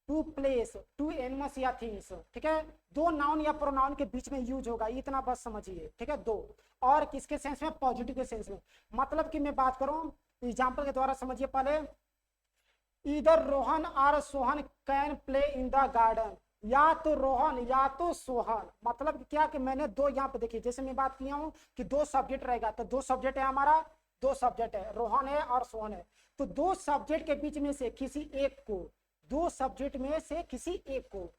two place, two animals या थिंग्स, ठीक है, दो नाउन या प्रोनाउन के बीच में यूज होगा, इतना बस समझिए, ठीक है, दो। और किसके सेंस में, पॉजिटिव के सेंस में। मतलब कि मैं बात करूं एग्जांपल के द्वारा, समझिए पहले, इधर रोहन और Sohan can play in the garden, या तो रोहन या तो सोहन, मतलब क्या कि मैंने दो, यहाँ पे देखिए जैसे मैं बात किया हूँ कि दो सब्जेक्ट रहेगा, तो दो सब्जेक्ट है हमारा, दो सब्जेक्ट है, रोहन है और सोहन है। तो दो सब्जेक्ट के बीच में से किसी एक को, दो सब्जेक्ट में से किसी एक को,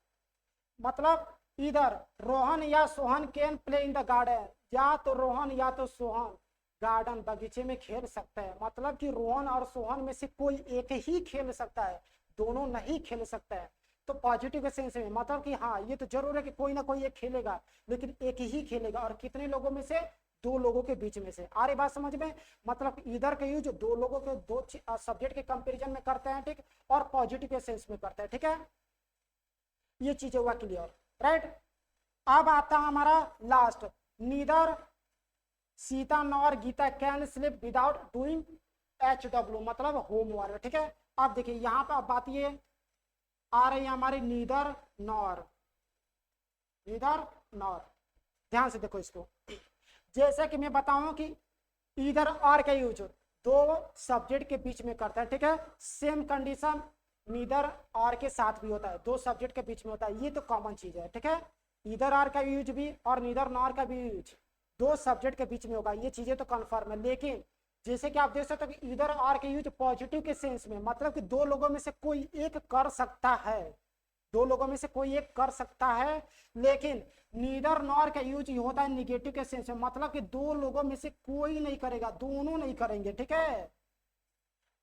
मतलब इधर रोहन या Sohan can play in the garden, या तो रोहन या तो सोहन गार्डन, बगीचे में खेल सकता है। मतलब कि रोहन और सोहन में से कोई एक ही खेल सकता है, दोनों नहीं खेल सकता है। तो पॉजिटिव के सेंस में मतलब कि हाँ, ये तो जरूर है कि कोई ना कोई एक खेलेगा, लेकिन एक ही खेलेगा, और कितने लोगों में से, दो लोगों के बीच में से। आ रही बात समझ में, मतलब इधर का यूज दो लोगों के, दो सब्जेक्ट के कंपेरिजन में करते हैं, ठीक, और पॉजिटिव के सेंस में करते हैं, ठीक है। ये चीज हुआ क्लियर, राइट। अब आता है हमारा last, neither Sita nor Gita can sleep without doing HW, मतलब होमवर्क, ठीक है। अब देखिए यहाँ पे बात ये आ रही है हमारी नीदर नॉर, नीदर नॉर, ध्यान से देखो इसको। जैसे कि मैं बताऊं कि इधर और का यूज दो सब्जेक्ट के बीच में करता है, ठीक है, सेम कंडीशन नीदर और के साथ भी होता है, दो सब्जेक्ट के बीच में होता है, ये तो कॉमन चीज है, ठीक है। इधर आर का यूज भी और नीदर नॉर का भी यूज दो सब्जेक्ट के बीच में होगा, ये चीजें तो कन्फर्म है। लेकिन जैसे कि आप देख सकते हो कि इधर आर के यूज पॉजिटिव के सेंस में, मतलब कि दो लोगों में से कोई एक कर सकता है, दो लोगों में से कोई एक कर सकता है। लेकिन नीदर नॉर का यूज होता है निगेटिव के सेंस में, मतलब कि दो लोगों में से कोई नहीं करेगा, दोनों नहीं करेंगे। ठीक है,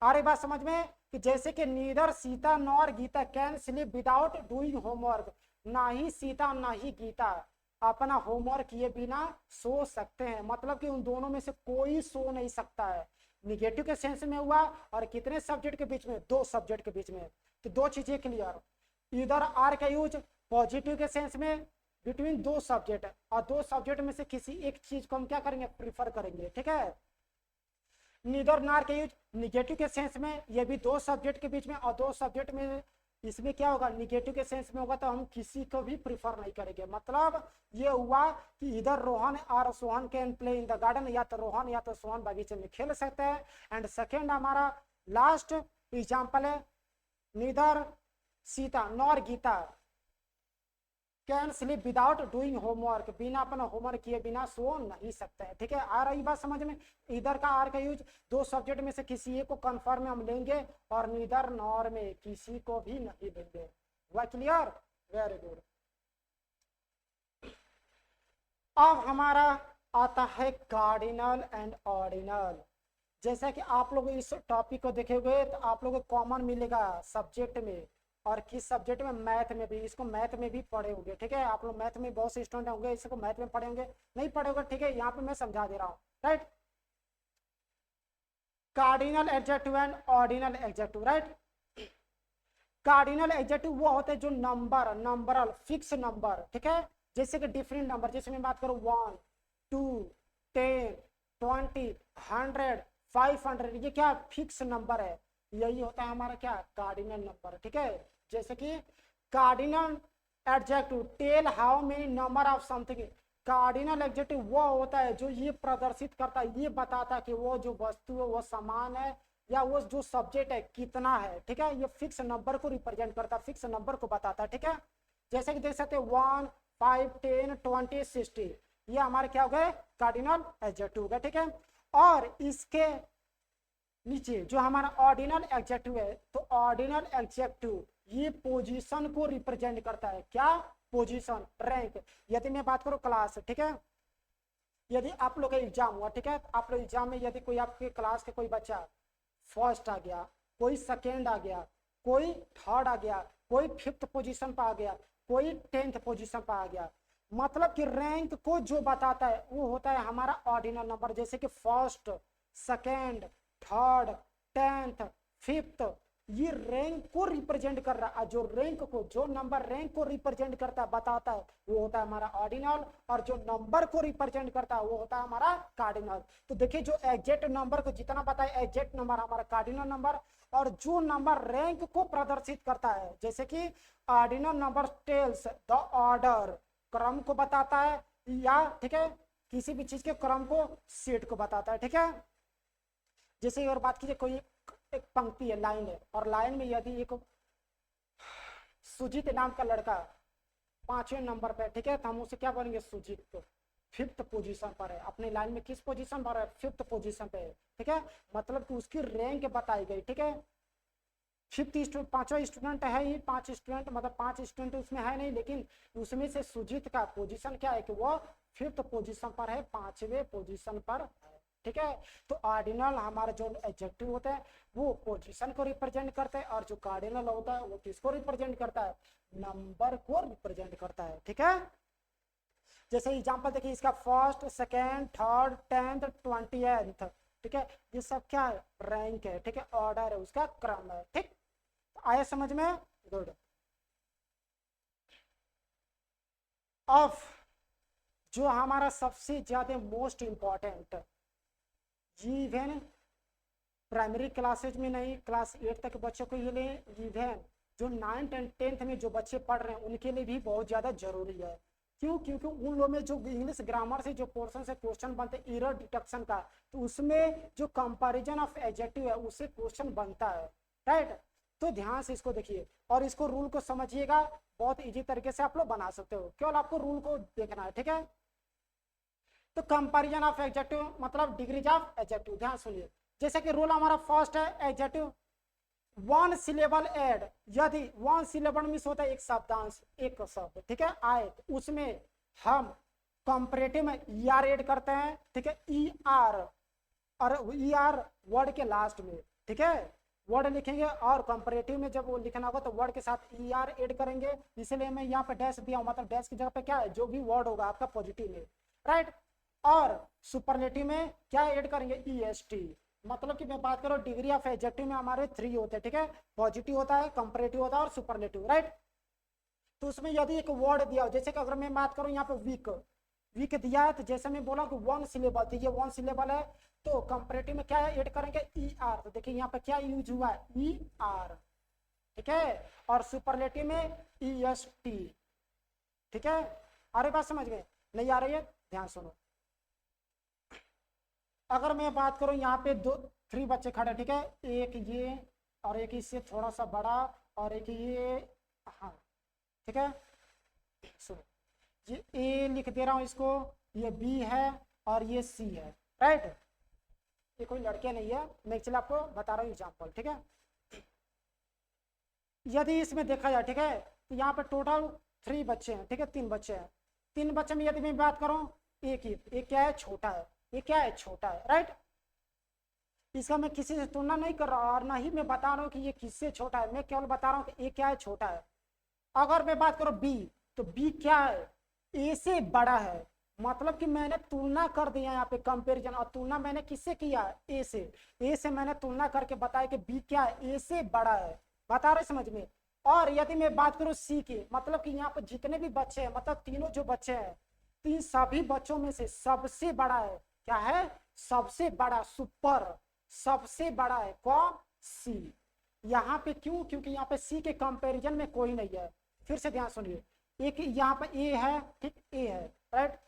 आ रही बात समझ में? कि जैसे कि neither Sita nor Gita can sleep without doing homework, ना ही सीता ना ही गीता अपना होमवर्क किए बिना सो सकते हैं, मतलब कि उन दोनों में से कोई सो नहीं सकता है। निगेटिव के सेंस में हुआ, और कितने सब्जेक्ट के बीच में? दो सब्जेक्ट के बीच में। तो दो चीजें क्लियर। इधर आर का यूज पॉजिटिव के सेंस में बिटवीन दो सब्जेक्ट, और दो सब्जेक्ट में से किसी एक चीज को हम क्या करेंगे? प्रीफर करेंगे। ठीक है, नीदर नार के यूज निगेटिव के सेंस में, ये भी दो सब्जेक्ट के बीच में, और दो सब्जेक्ट में इसमें क्या होगा? निगेटिव के सेंस में होगा, तो हम किसी को भी प्रीफर नहीं करेंगे। मतलब ये हुआ कि इधर रोहन और Sohan can play in the garden, या तो रोहन या तो सोहन बगीचे में खेल सकते हैं। एंड सेकेंड हमारा लास्ट एग्जाम्पल है, neither Sita nor Gita can sleep without doing homework, बिना अपना होमवर्क किए बिना सो नहीं सकते हैं। ठीक है, आ रही बात समझ में? इधर का आर का यूज दो सब्जेक्ट में से किसी एक को कन्फर्म में हम लेंगे, और नीदर नॉर में किसी को भी नहीं लेंगे। हुआ क्लियर? Very good. अब हमारा आता है कार्डिनल एंड ऑर्डिनल। जैसा कि आप लोग इस टॉपिक को देखेंगे तो आप लोगों को कॉमन मिलेगा सब्जेक्ट में, और किस सब्जेक्ट में? मैथ में भी। इसको मैथ में भी पढ़े होंगे। ठीक है, आप लोग मैथ में बहुत से स्टूडेंट होंगे, इसको मैथ में पढ़े होंगे, नहीं पढ़े होंगे। ठीक है, यहाँ पे मैं समझा दे रहा हूँ। Right, cardinal adjective and ordinal adjective. Right, cardinal adjective वो होते हैं जो नंबर, नंबरल फिक्स नंबर। ठीक है, जैसे कि डिफरेंट नंबर, जैसे मैं बात करूँ 1 2 10 20 100 500, ये क्या फिक्स नंबर है, यही होता है हमारा क्या? Cardinal number. ठीक है, जैसे कि cardinal adjective tell how many number of something, cardinal adjective वो होता है जो ये प्रदर्शित करता है, ये बताता है कि वो जो वस्तु है वो समान है, या वो जो सब्जेक्ट है कितना है। ठीक है, ये फिक्स नंबर को रिप्रेजेंट करता है, फिक्स नंबर को बताता है। ठीक है, जैसे कि देख सकते हैं 1 5 10 20 60, ये हमारे क्या हो गए? कार्डिनल एडजेक्टिव हो गए। ठीक है, और इसके नीचे जो हमारा ऑर्डिनल एडजेक्टिव है, तो ऑर्डिनल एडजेक्टिव ये पोजीशन को रिप्रेजेंट करता है। क्या? Position, rank. यदि मैं बात करूं क्लास, ठीक है, यदि आप लोग का एग्जाम हुआ, ठीक है, आप लोग एग्जाम में यदि कोई आपके क्लास के कोई बच्चा फर्स्ट आ गया, कोई सेकेंड आ गया, कोई थर्ड आ गया, कोई फिफ्थ पोजीशन पर आ गया, कोई 10th पोजीशन पर आ गया, मतलब कि रैंक को जो बताता है वो होता है हमारा ऑर्डिनल नंबर। जैसे कि first, second, third, 10th, 5th, ये रैंक को रिप्रेजेंट कर रहा है। जो रैंक को, जो नंबर रैंक को रिप्रेजेंट करता है, बताता है, वो होता है हमारा ऑर्डिनल, और जो नंबर को रिप्रेजेंट करता है वो होता है हमारा कार्डिनल। तो देखिए, जो एग्जैक्ट नंबर को जितना बताए, एग्जैक्ट नंबर हमारा कार्डिनल नंबर, और जो नंबर रैंक को प्रदर्शित करता है, जैसे कि ordinal number tells the order, क्रम को बताता है, या ठीक है किसी भी चीज के क्रम को, सेट को बताता है। ठीक है, जैसे और बात कीजिए, कोई एक पंक्ति है, लाइन है, और लाइन में यदि एक सुजीत नाम का लड़का 5वें नंबर पे, ठीक है, तो हम उसे क्या बोलेंगे? सुजीत। तो 5th पोजीशन पर है, अपनी लाइन में किस पोजीशन पर है? 5th पोजीशन पे है। ठीक है, मतलब कि उसकी रैंक बताई गई। ठीक है, 5th स्टूडेंट, 5वां स्टूडेंट है ही, 5 स्टूडेंट, मतलब 5 स्टूडेंट उसमें है नहीं, लेकिन उसमें से सुजीत का पोजीशन क्या है कि वो 5th पोजीशन पर है, 5वें पोजीशन पर है। ठीक है, तो ऑर्डिनल हमारा जो एडजेक्टिव होता है वो पोजीशन को रिप्रेजेंट करता है, और जो कार्डिनल होता है वो किसको रिप्रेजेंट करता है? नंबर को रिप्रेजेंट करता है। ठीक है, जैसे एग्जांपल देखिए इसका, first, second, third, 10th, 20th। ठीक है, ये सब क्या है? रैंक है। ठीक है, ऑर्डर है, उसका क्रम है। ठीक, आया समझ में? गुड। अब जो हमारा सबसे ज्यादा most important, even primary classes में नहीं, क्लास 8 तक बच्चों के लिए, इवन जो 9th एंड 10th में जो बच्चे पढ़ रहे हैं उनके लिए भी बहुत ज्यादा जरूरी है। क्यों? क्योंकि उन लोगों में जो इंग्लिश ग्रामर से जो पोर्शन से क्वेश्चन बनते हैं एरर डिटेक्शन का, तो उसमें जो कंपैरिजन ऑफ एडजेक्टिव है उससे क्वेश्चन बनता है। राइट, तो ध्यान से इसको देखिए, और इसको रूल को समझिएगा, बहुत इजी तरीके से आप लोग बना सकते हो, केवल आपको रूल को देखना है। ठीक है, तो कंपैरिजन ऑफ एडजेक्टिव मतलब डिग्रीज ऑफ एडजेक्टिव। ध्यान सुनिए, जैसे कि रूल हमारा फर्स्ट है एडजेक्टिव वन सिलेबल एड, यदि वन सिलेबल मिस होता है एक शब्दांश एक शब्द, ठीक है, आए तो उसमें हम कंपैरेटिव में ई आर एड करते हैं, ठीक है, ई आर और ई आर वर्ड के लास्ट में, ठीक है, वर्ड लिखेंगे और कंपैरेटिव में जब वो लिखना होगा तो वर्ड के साथ ई आर एड करेंगे, इसलिए मैं यहाँ पे डैश दिया हूँ, मतलब डैश की जगह पे क्या है जो भी वर्ड होगा आपका पॉजिटिव में, राइट। और सुपरलेटिव में क्या ऐड करेंगे ई एस टी, मतलब कि मैं बात करूँ डिग्री ऑफ एडजेक्टिव में हमारे 3 होते हैं, ठीक है, पॉजिटिव होता है, कंपैरेटिव होता है और सुपरलेटिव, राइट। तो उसमें यदि एक वर्ड दिया हो, जैसे कि अगर मैं बात करूँ यहाँ पे वीक, वीक दिया है तो जैसे मैं बोला कि वन सिलेबल, तो ये वन सिलेबल है तो कंपैरेटिव में क्या ऐड करेंगे ई आर, तो देखिए यहाँ पे क्या यूज हुआ है ई आर, ठीक है, और सुपरलेटिव में ई एस टी, ठीक है। आ रही बात समझ गए, नहीं आ रही है ध्यान सुनो। अगर मैं बात करूं यहाँ पे 3 बच्चे खड़े, ठीक है, एक ये और एक इससे थोड़ा सा बड़ा और एक ये, हाँ ठीक है, सुनो ये ए लिख दे रहा हूं इसको, ये बी है और ये सी है, राइट। ये कोई लड़के नहीं है, मैं चलिए आपको बता रहा हूँ एग्जाम्पल, ठीक है। यदि इसमें देखा जाए, ठीक है, तो यहाँ पे टोटल 3 बच्चे हैं, ठीक है, 3 बच्चे हैं, 3 बच्चे में यदि मैं बात करूं एक क्या है छोटा है, ये क्या है छोटा है, राइट। इसका मैं किसी से तुलना नहीं कर रहा और ना ही मैं बता रहा हूँ कि ये किससे छोटा है, मैं केवल बता रहा हूँ कि ये क्या है छोटा है। अगर मैं बात करूँ बी, तो बी क्या है ए से बड़ा है, मतलब कि मैंने तुलना कर दिया यहाँ पे कंपैरिजन, और तुलना मैंने किससे किया ए से मैंने तुलना करके बताया कि बी क्या है ए से बड़ा है, बता रहे समझ में। और यदि मैं बात करूँ सी की, मतलब कि यहाँ पे जितने भी बच्चे हैं, मतलब तीनों जो बच्चे हैं, तीन सभी बच्चों में से सबसे बड़ा है, क्या है सबसे बड़ा, सुपर सबसे बड़ा है कौन सी। यहाँ पे क्यों, क्योंकि यहाँ पे सी के कंपैरिजन में कोई नहीं है। फिर से ध्यान सुनिए, एक यहाँ पे ए है, ठीक ए है, राइट।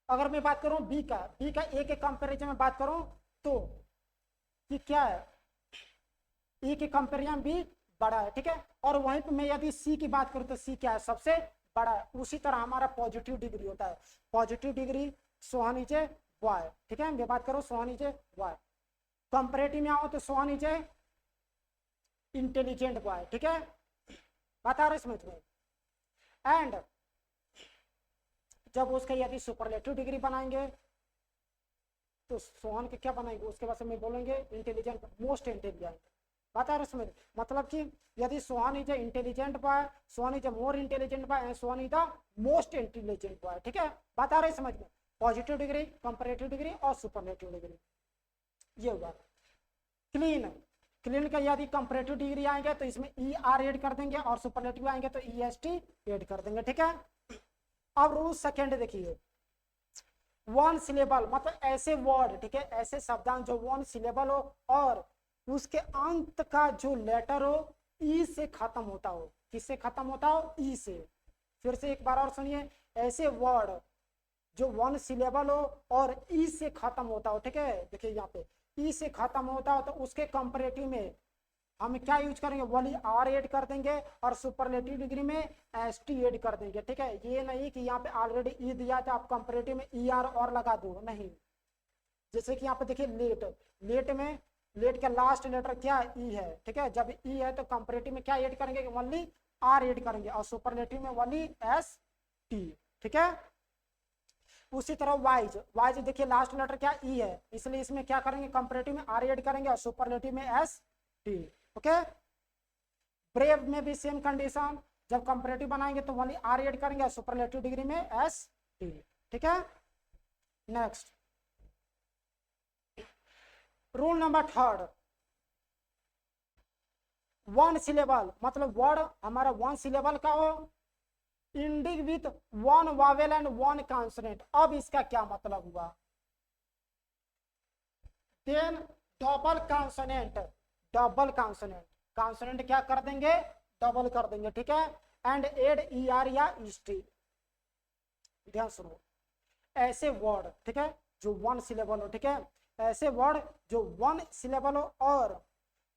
अगर मैं बात करूं बी का ए के कंपैरिजन में बात करूं तो ये क्या है ए के कंपैरिजन भी बड़ा है, ठीक है। और वहीं पे मैं यदि सी की बात करूं तो सी क्या है सबसे बड़ा है। उसी तरह हमारा पॉजिटिव डिग्री होता है, पॉजिटिव डिग्री सोहा नीचे वाई, ठीक है, मैं बात करूं सोहा नीचे वाई। कंपैरेटिव में आओ तो सोहा नीचे इंटेलिजेंट वाई, ठीक है, बता रहे समझ में। एंड जब उसका यदि सुपरलेटिव डिग्री बनाएंगे तो सोहन के क्या बनाएंगे, उसके बाद में बोलेंगे इंटेलिजेंट, मोस्ट इंटेलिजेंट, बता रहे समझ। मतलब कि यदि Sohan is intelligent boy, Sohan is more intelligent boy and Sohan is the most intelligent boy, ठीक है, बता रहे समझ में। पॉजिटिव डिग्री, कंपैरेटिव डिग्री और सुपरलेटिव डिग्री, ये हुआ। क्लीन, क्लीन का यदि कंपैरेटिव डिग्री आएंगे तो इसमें ई आर एड कर देंगे और सुपरलेटिव आएंगे तो ई एस टी एड कर देंगे, ठीक है। अब रूल सेकेंड देखिए, वन सिलेबल मतलब ऐसे वर्ड, ठीक है, ऐसे शब्दांश जो वन सिलेबल हो और उसके अंत का जो लेटर हो ई से खत्म होता हो, किससे खत्म होता हो ई से। फिर से एक बार और सुनिए, ऐसे वर्ड जो वन सिलेबल हो और ई से खत्म होता हो, ठीक है, देखिए यहाँ पे ई से खत्म होता हो तो उसके कंपैरेटिव में हम क्या यूज करेंगे, वही आर एड कर देंगे और सुपरलेटिव डिग्री में एस टी एड कर देंगे, ठीक है। ये नहीं कि यहाँ पे ऑलरेडी ई दिया था आप कंपैरेटिव में ई आर और लगा दो, नहीं। जैसे कि यहाँ पे देखिए लेट, लेट में लेट का लास्ट लेटर क्या ई है, ठीक है, जब ई है तो कंपैरेटिव में क्या ऐड करेंगे, वनली आर ऐड करेंगे और सुपरलेटिव में वनली एस टी, ठीक है। उसी तरह वाइज, वाइज देखिए लास्ट लेटर क्या ई है, इसलिए इसमें क्या करेंगे कंपैरेटिव में आर ऐड करेंगे और सुपरलेटिव में एस टी, ओके। ब्रेव में भी सेम कंडीशन, जब कंपैरेटिव बनाएंगे तो वनली आर ऐड करेंगे और सुपरलेटिव डिग्री में एस टी, ठीक है। Next rule number third, one syllable मतलब वर्ड हमारा वन सिलेबल का हो, ending with one vowel and one consonant. अब इसका क्या मतलब हुआ, then double consonant, double consonant, consonant क्या कर देंगे डबल कर देंगे, ठीक है। एंड एड ई आर या ईस्टी, ध्यान सुनो, ऐसे वर्ड, ठीक है, जो वन सिलेबल हो, ठीक है, ऐसे वर्ड जो वन सिलेबल हो और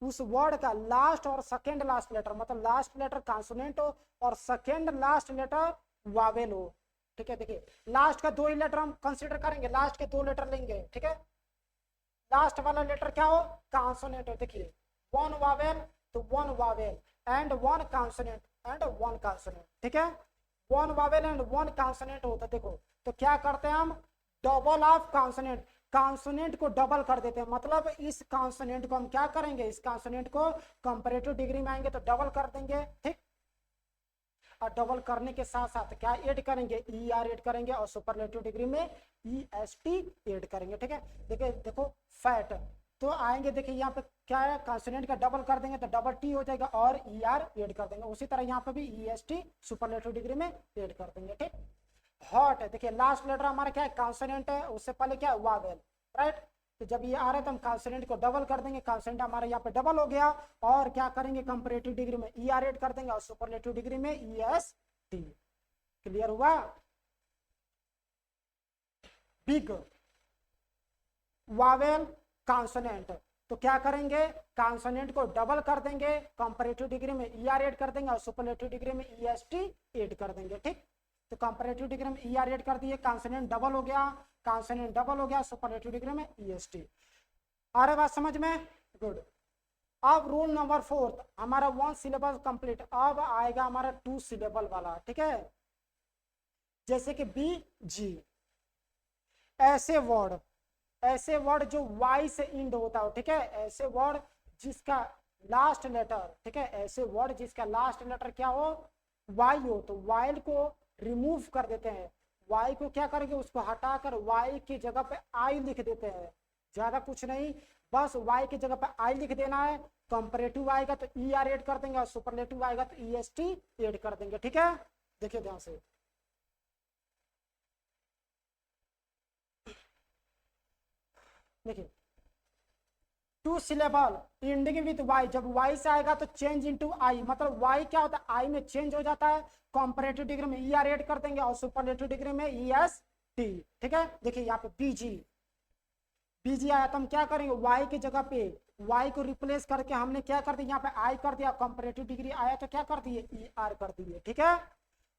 उस वर्ड का लास्ट और सेकेंड लास्ट लेटर, मतलब लास्ट लेटर कॉन्सोनेंट हो और सेकेंड लास्ट लेटर वावेल हो, ठीक है। देखिए लास्ट का 2 ही लेटर हम कंसीडर करेंगे, लास्ट के 2 लेटर लेंगे, ठीक है। लास्ट वाला लेटर क्या हो, कॉन्सोनेंट हो। देखिए 1 वावेल तो 1 Wavell and 1 consonant and 1 consonant, ठीक है। 1 वावेल एंड 1 कॉन्सोनेंट होता है। देखो तो क्या करते हैं हम, डबल ऑफ कॉन्सोनेंट, कॉन्सोनेंट को डबल कर देते हैं। मतलब इस कॉन्सोनेंट को हम क्या करेंगे, इस कॉन्सोनेंट को कंपैरेटिव डिग्री में आएंगे तो डबल कर देंगे, ठीक। और डबल करने के साथ साथ क्या ऐड करेंगे, ई आर ऐड करेंगे और सुपरलेटिव डिग्री में ई एस टी ऐड करेंगे, ठीक है। देखिए देखो फैट तो आएंगे, देखिए यहाँ पे क्या है, कॉन्सोनेंट का डबल कर देंगे तो डबल टी हो जाएगा और ई आर ऐड कर देंगे। उसी तरह यहाँ पे भी E S T superlative degree में ऐड कर देंगे, ठीक। हॉट है, देखिए लास्ट लेटर हमारा क्या है, कॉन्सोनेंट है, उससे पहले क्या है, वावेल, राइट। तो जब ये आ रहा है तो हम कॉन्सोनेंट को डबल कर देंगे, कॉन्सोनेंट हमारा यहाँ पे डबल हो गया और क्या करेंगे, कंपैरेटिव डिग्री में ई आर ऐड कर देंगे और सुपरलेटिव डिग्री में ई एस टी। क्लियर हुआ। बिग वावेल कॉन्सोनेंट तो क्या करेंगे, कॉन्सोनेंट को डबल कर देंगे, कंपैरेटिव डिग्री में ई आर ऐड कर देंगे और सुपरलेटिव डिग्री में ई एस टी ऐड कर देंगे, ठीक। तो कंपैरेटिव डिग्री में ई आर ऐड कर दिए, कॉन्सोनेंट डबल हो गया, कॉन्सोनेंट डबल हो गया, सुपरलेटिव डिग्री में ई एस टी। आ रहा बात समझ में, गुड। अब रूल नंबर 4 हमारा 1 सिलेबल कंप्लीट, अब आएगा हमारा 2 सिलेबल वाला, ठीक है। जैसे कि बी जी, ऐसे वर्ड जो वाई से इंड होता हो, ठीक है। ऐसे वर्ड जिसका लास्ट लेटर, ठीक है, ऐसे वर्ड जिसका लास्ट लेटर क्या हो, वाई हो, तो वाई को रिमूव कर देते हैं। वाई को क्या करेंगे, उसको हटाकर वाई की जगह पे आई लिख देते हैं। ज्यादा कुछ नहीं, बस वाई की जगह पे आई लिख देना है। कंपैरेटिव आएगा तो ई आर ऐड कर देंगे और सुपरलेटिव आएगा तो ई एस टी ऐड कर देंगे, ठीक है। देखिए ध्यान से, देखिए 2 सिलेबल एंडिंग विद वाई, जब वाई से आएगा तो चेंज इनटू आई, मतलब वाई क्या होता है, आई में चेंज हो जाता है। कंपैरेटिव डिग्री में ई आर ऐड कर देंगे और सुपरलेटिव डिग्री में ई एस टी, ठीक है। देखिए यहाँ पे बीजी, बीजी आया तो हम क्या करेंगे, वाई की जगह पे वाई को रिप्लेस करके हमने क्या कर दिया, यहाँ पे आई कर दिया, कंपैरेटिव डिग्री आया तो क्या कर दिए, ई आर कर दिए, ठीक है।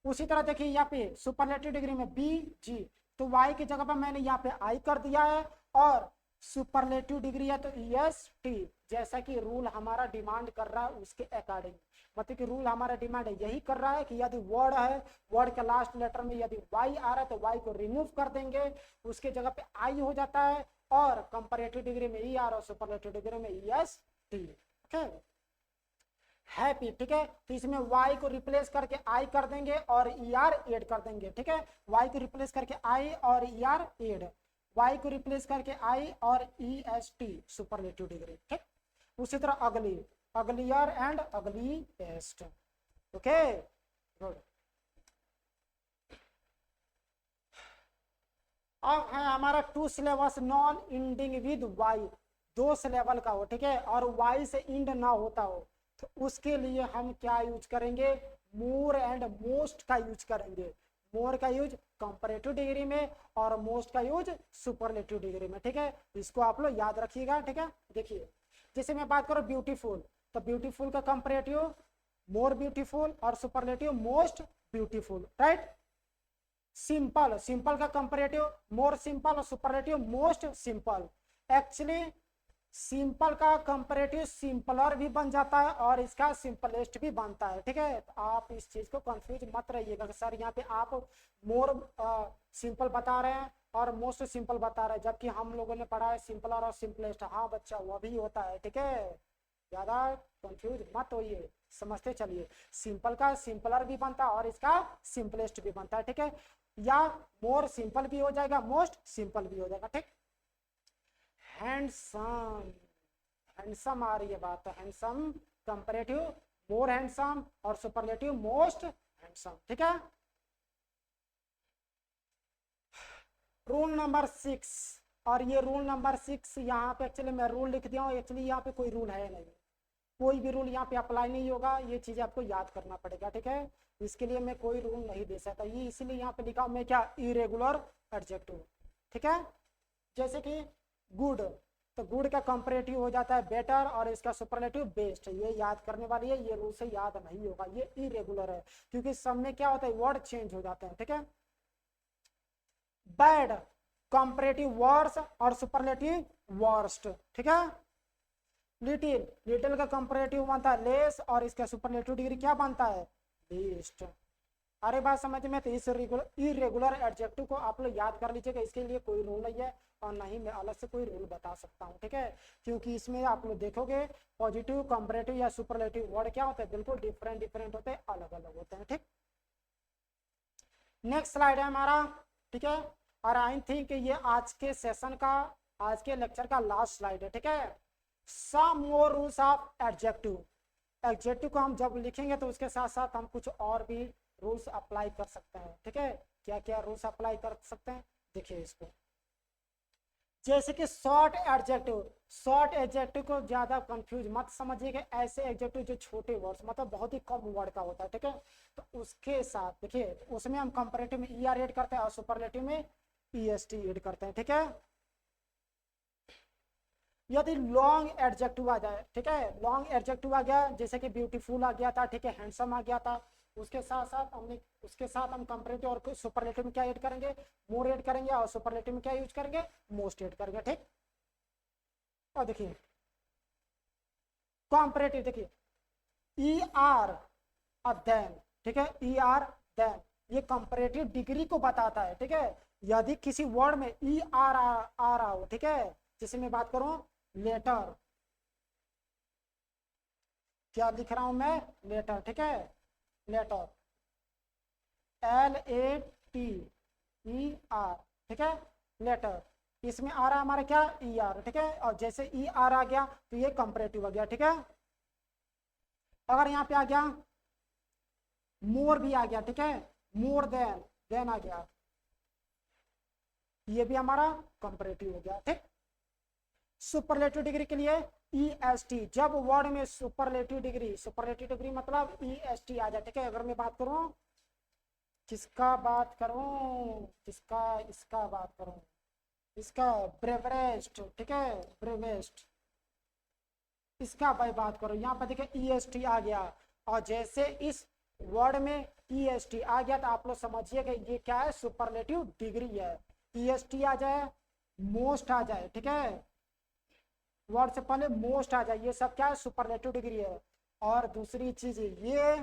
उसी तरह देखिए यहाँ पे सुपरलेटिव डिग्री में बी जी, तो वाई की जगह पर मैंने यहाँ पे आई कर दिया है और सुपरलेटिव डिग्री है तो ई एस टी, जैसा कि रूल हमारा डिमांड कर रहा है उसके अकॉर्डिंग। मतलब कि रूल हमारा डिमांड यही कर रहा है कि यदि वर्ड है, वर्ड के लास्ट लेटर में यदि वाई आ रहा है तो वाई को रिमूव कर देंगे, उसके जगह पे आई हो जाता है और कंपैरेटिव डिग्री में ई आर और सुपरलेटिव डिग्री में E S T, okay. Happy, ठीक है, तो इसमें y को रिप्लेस करके i कर देंगे और er ऐड कर देंगे, ठीक है। y को रिप्लेस करके i और er ऐड, y को रिप्लेस करके i और est सुपरलेटिव डिग्री, ठीक। उसी तरह अगली, अगलियर एंड अगलीएस्ट, ओके, गुड। अब है हमारा 2 syllabus non ending with y, 2 syllable का हो, ठीक है, और y से इंड ना होता हो, तो उसके लिए हम क्या यूज करेंगे, मोर एंड मोस्ट का यूज करेंगे। मोर का यूज कंपैरेटिव डिग्री में और मोस्ट का यूज सुपरलेटिव डिग्री में, ठीक है। इसको आप लोग याद रखिएगा, ठीक है। देखिए जैसे मैं बात करूं ब्यूटीफुल, तो ब्यूटीफुल का कंपैरेटिव मोर ब्यूटीफुल और superlative most beautiful, right. Simple, simple का कंपैरेटिव मोर सिंपल और superlative most simple. Actually simple का कंपैरेटिव सिंपलर भी बन जाता है और इसका सिंपलेस्ट भी बनता है, ठीक है। तो आप इस चीज को कंफ्यूज मत रहिएगा कि सर यहाँ पे आप मोर सिंपल बता रहे हैं और मोस्ट सिंपल बता रहे हैं, जबकि हम लोगों ने पढ़ा है सिंपलर और सिंपलेस्ट। हाँ बच्चा वो भी होता है, ठीक है, ज्यादा कंफ्यूज मत होइए, समझते चलिए। सिंपल का सिंपलर भी बनता है और इसका सिंपलेस्ट भी बनता है, ठीक है। या मोर सिंपल भी हो जाएगा, मोस्ट सिंपल भी हो जाएगा, ठीक। हैंडसम, हैंडसम आ रही है बात, तो हैंडसम कंपैरेटिव मोर हैंडसम और सुपरलेटिव मोस्ट हैंडसम, ठीक है। रूल नंबर 6, और ये रूल नंबर 6 यहाँ पे एक्चुअली मैं रूल लिख दिया हूँ, एक्चुअली यहाँ पे कोई रूल है नहीं, कोई भी रूल यहाँ पे अप्लाई नहीं होगा, ये चीजें आपको याद करना पड़ेगा, ठीक है। इसके लिए मैं कोई रूल नहीं दे सकता, ये इसीलिए यहाँ पे लिखा हूँ मैं क्या, इरेगुलर एडजेक्टिव, ठीक है। जैसे कि गुड, तो गुड का कंपैरेटिव हो जाता है बेटर और इसका सुपरलेटिव बेस्ट, ये याद करने वाली है, ये रूल से याद नहीं होगा, ये इरेगुलर है क्योंकि सब में क्या होता है वर्ड चेंज हो जाते हैं, ठीक है। बैड, कंपैरेटिव वर्स और सुपरलेटिव वर्स्ट। ठीक है, लिटिल, लिटिल का कंपैरेटिव बनता है लेस और इसका सुपरलेटिव डिग्री क्या बनता है, लीस्ट। अरे बात समझ में, तो इस इरेगुलर एडजेक्टिव को आप लोग याद कर लीजिएगा, इसके लिए कोई रूल नहीं है और ना ही मैं अलग से कोई रूल बता सकता हूँ। ठीक है, क्योंकि इसमें आप लोग देखोगे पॉजिटिव, कंपैरेटिव या सुपरलेटिव वर्ड क्या होते हैं, बिल्कुल डिफरेंट डिफरेंट होते हैं, अलग अलग होते हैं। ठीक, नेक्स्ट स्लाइड है हमारा। ठीक है, और आई थिंक ये आज के सेशन का, आज के लेक्चर का लास्ट स्लाइड है। ठीक है, सम मोर रूल्स ऑफ एडजेक्टिव। एडजेक्टिव को हम जब लिखेंगे तो उसके साथ साथ हम कुछ और भी रूल्स अप्लाई कर सकते हैं। ठीक है, क्या क्या रूल्स अप्लाई कर सकते हैं, देखिए इसको। जैसे कि शॉर्ट एडजेक्टिव, शॉर्ट एडजेक्टिव को ज्यादा कंफ्यूज मत समझिएगा, ऐसे एडजेक्टिव जो छोटे वर्ड्स मतलब बहुत ही कम वर्ड का होता है। ठीक है, तो उसके साथ देखिए, उसमें हम कंपैरेटिव में ER ऐड करते हैं और सुपरलेटिव में EST ऐड करते हैं। ठीक है, यदि लॉन्ग एडजेक्टिव आ जाए, ठीक है, लॉन्ग एडजेक्टिव आ गया, जैसे कि ब्यूटीफुल आ गया था, ठीक है, हैंडसम आ गया था, उसके साथ साथ हमने, उसके साथ हम कंपैरेटिव और सुपरलेटिव में क्या ऐड करेंगे, मोर ऐड करेंगे, और सुपरलेटिव में क्या यूज करेंगे, मोस्ट ऐड करेंगे। ठीक, और देखिए कंपैरेटिव, देखिए ER देन, ठीक है, ER देन, ये कंपैरेटिव डिग्री को बताता है। ठीक है, यदि किसी वर्ड में ER आ रहा हो, ठीक है, जैसे मैं बात करूं लेटर, क्या लिख रहा हूं मैं, लेटर। ठीक है, लेटर, LATER, ठीक है, लेटर, इसमें आ रहा है हमारा क्या, ER। ठीक है, और जैसे ER आ गया तो ये कंपैरेटिव आ गया। ठीक है, अगर यहाँ पे आ गया मोर भी आ गया, ठीक है, मोर देन आ गया, ये भी हमारा कंपैरेटिव हो गया। ठीक, सुपरलेटिव डिग्री के लिए EST, जब वर्ड में सुपरलेटिव डिग्री मतलब EST आ जाए। ठीक है, अगर मैं बात करूं, किसका बात करूं, किसका, इसका बात करूं, इसका ब्रेवेस्ट, ठीक है, ब्रेवेस्ट, इसका भाई बात करो, यहाँ पर देखिए EST आ गया, और जैसे इस वर्ड में EST आ गया तो आप लोग समझिएगा ये क्या है, सुपरलेटिव डिग्री है। EST आ जाए, मोस्ट आ जाए, ठीक है, वर्ड से पहले मोस्ट आ जाए, ये सब क्या है, सुपरलेटिव डिग्री है। और दूसरी चीज ये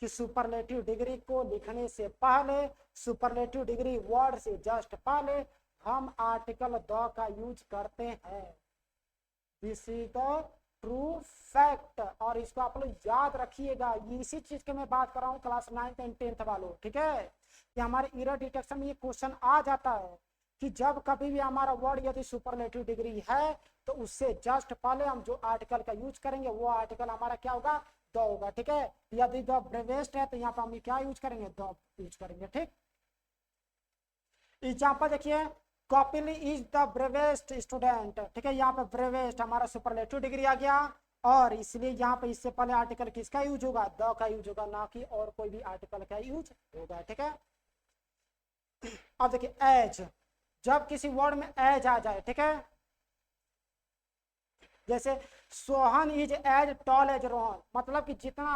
कि सुपरलेटिव डिग्री को लिखने से पहले, सुपरलेटिव डिग्री वर्ड से जस्ट पहले हम आर्टिकल द का यूज करते हैं। This is the true fact, और इसको आप लोग याद रखिएगा, इसी चीज की मैं बात कर रहा हूँ क्लास 9th एंड 10th वालों। ठीक है, कि हमारे एरर डिटेक्शन में ये क्वेश्चन आ जाता है कि जब कभी भी हमारा वर्ड यदि सुपरलेटिव डिग्री है तो उससे जस्ट पहले हम जो आर्टिकल का यूज करेंगे वो आर्टिकल हमारा क्या होगा, द होगा। ठीक है, यदि द ब्रेवेस्ट है तो यहाँ पर हम क्या यूज करेंगे, द यूज करेंगे। ठीक, एग्जाम्पल देखिए, Kapil is the bravest student. ठीक है, यहाँ पे ब्रेवेस्ट हमारा सुपरलेटिव डिग्री आ गया, और इसलिए यहाँ पे इससे पहले आर्टिकल किसका यूज होगा, द का यूज होगा, ना कि और कोई भी आर्टिकल का यूज होगा। ठीक है, अब देखिए एज, जब किसी वर्ड में एज आ जाए, ठीक है, जैसे Sohan is as tall as Rohan, मतलब कि जितना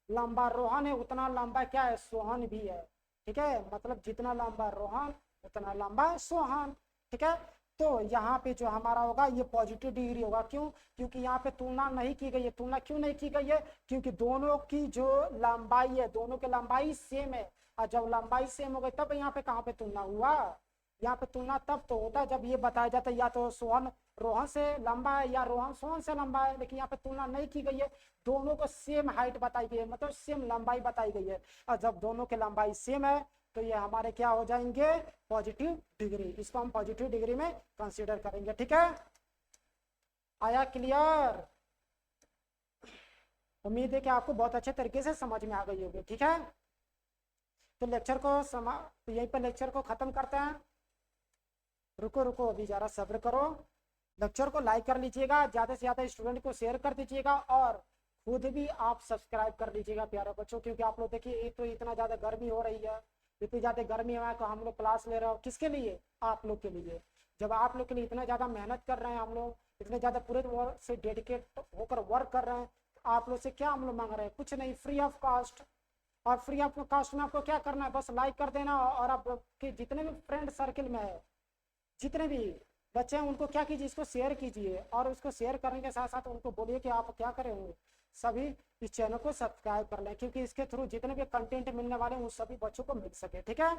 लंबा रोहन है उतना लंबा क्या है, सोहन भी है। ठीक है, मतलब जितना लंबा रोहन उतना लंबा सोहन। ठीक है, तो यहाँ पे जो हमारा होगा ये पॉजिटिव डिग्री होगा, क्यों, क्योंकि यहाँ पे तुलना नहीं की गई है। तुलना क्यों नहीं की गई है, क्योंकि दोनों की जो लंबाई है, दोनों की लंबाई सेम है, और जब लंबाई सेम हो गई तब यहाँ पे कहाँ पे तुलना हुआ, यहाँ पे तुलना तब तो होता है जब ये बताया जाता है या तो सोहन रोहन से लंबा है या रोहन सोहन से लंबा है, लेकिन यहाँ पे तुलना नहीं की गई है, दोनों को सेम हाइट बताई गई है, मतलब सेम लंबाई बताई गई है, और जब दोनों की लंबाई सेम है तो ये हमारे क्या हो जाएंगे, पॉजिटिव डिग्री, इसको हम पॉजिटिव डिग्री में कंसीडर करेंगे। ठीक है, आया क्लियर, उम्मीद है कि आपको बहुत अच्छे तरीके से समझ में आ गई होगी। ठीक है, तो लेक्चर को यहीं पर लेक्चर को खत्म करते हैं। रुको रुको अभी जरा सब्र करो, लेक्चर को लाइक कर लीजिएगा, ज़्यादा से ज़्यादा स्टूडेंट को शेयर कर दीजिएगा, और खुद भी आप सब्सक्राइब कर लीजिएगा प्यारे बच्चों, क्योंकि आप लोग देखिए एक तो इतना ज़्यादा गर्मी हो रही है, इतनी ज़्यादा गर्मी है तो हम लोग क्लास ले रहे हो किसके लिए, आप लोग के लिए। जब आप लोग के लिए इतना ज़्यादा मेहनत कर रहे हैं हम लोग, इतने ज़्यादा पूरे वर्क से डेडिकेट होकर वर्क कर रहे हैं, तो आप लोग से क्या हम लोग मांग रहे हैं, कुछ नहीं, फ्री ऑफ कॉस्ट। और फ्री ऑफ कॉस्ट में आपको क्या करना है, बस लाइक कर देना, और आपके जितने भी फ्रेंड सर्किल में है, जितने भी बच्चे हैं, उनको क्या कीजिए, इसको शेयर कीजिए, और उसको शेयर करने के साथ साथ उनको बोलिए कि आप क्या करें, सभी इस चैनल को सब्सक्राइब कर लें, क्योंकि इसके थ्रू जितने भी कंटेंट मिलने वाले हैं उन सभी बच्चों को मिल सके। ठीक है,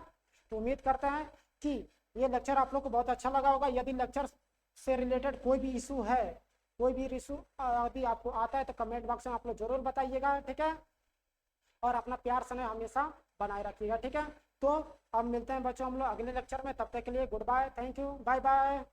तो उम्मीद करते हैं कि ये लेक्चर आप लोग को बहुत अच्छा लगा होगा। यदि लेक्चर से रिलेटेड कोई भी इशू है, कोई भी इशू यदि आपको आता है तो कमेंट बॉक्स में आप लोग जरूर बताइएगा। ठीक है, और अपना प्यार स्नेह हमेशा बनाए रखिएगा। ठीक है, तो अब मिलते हैं बच्चों हम लोग अगले लेक्चर में, तब तक के लिए goodbye, thank you, bye bye.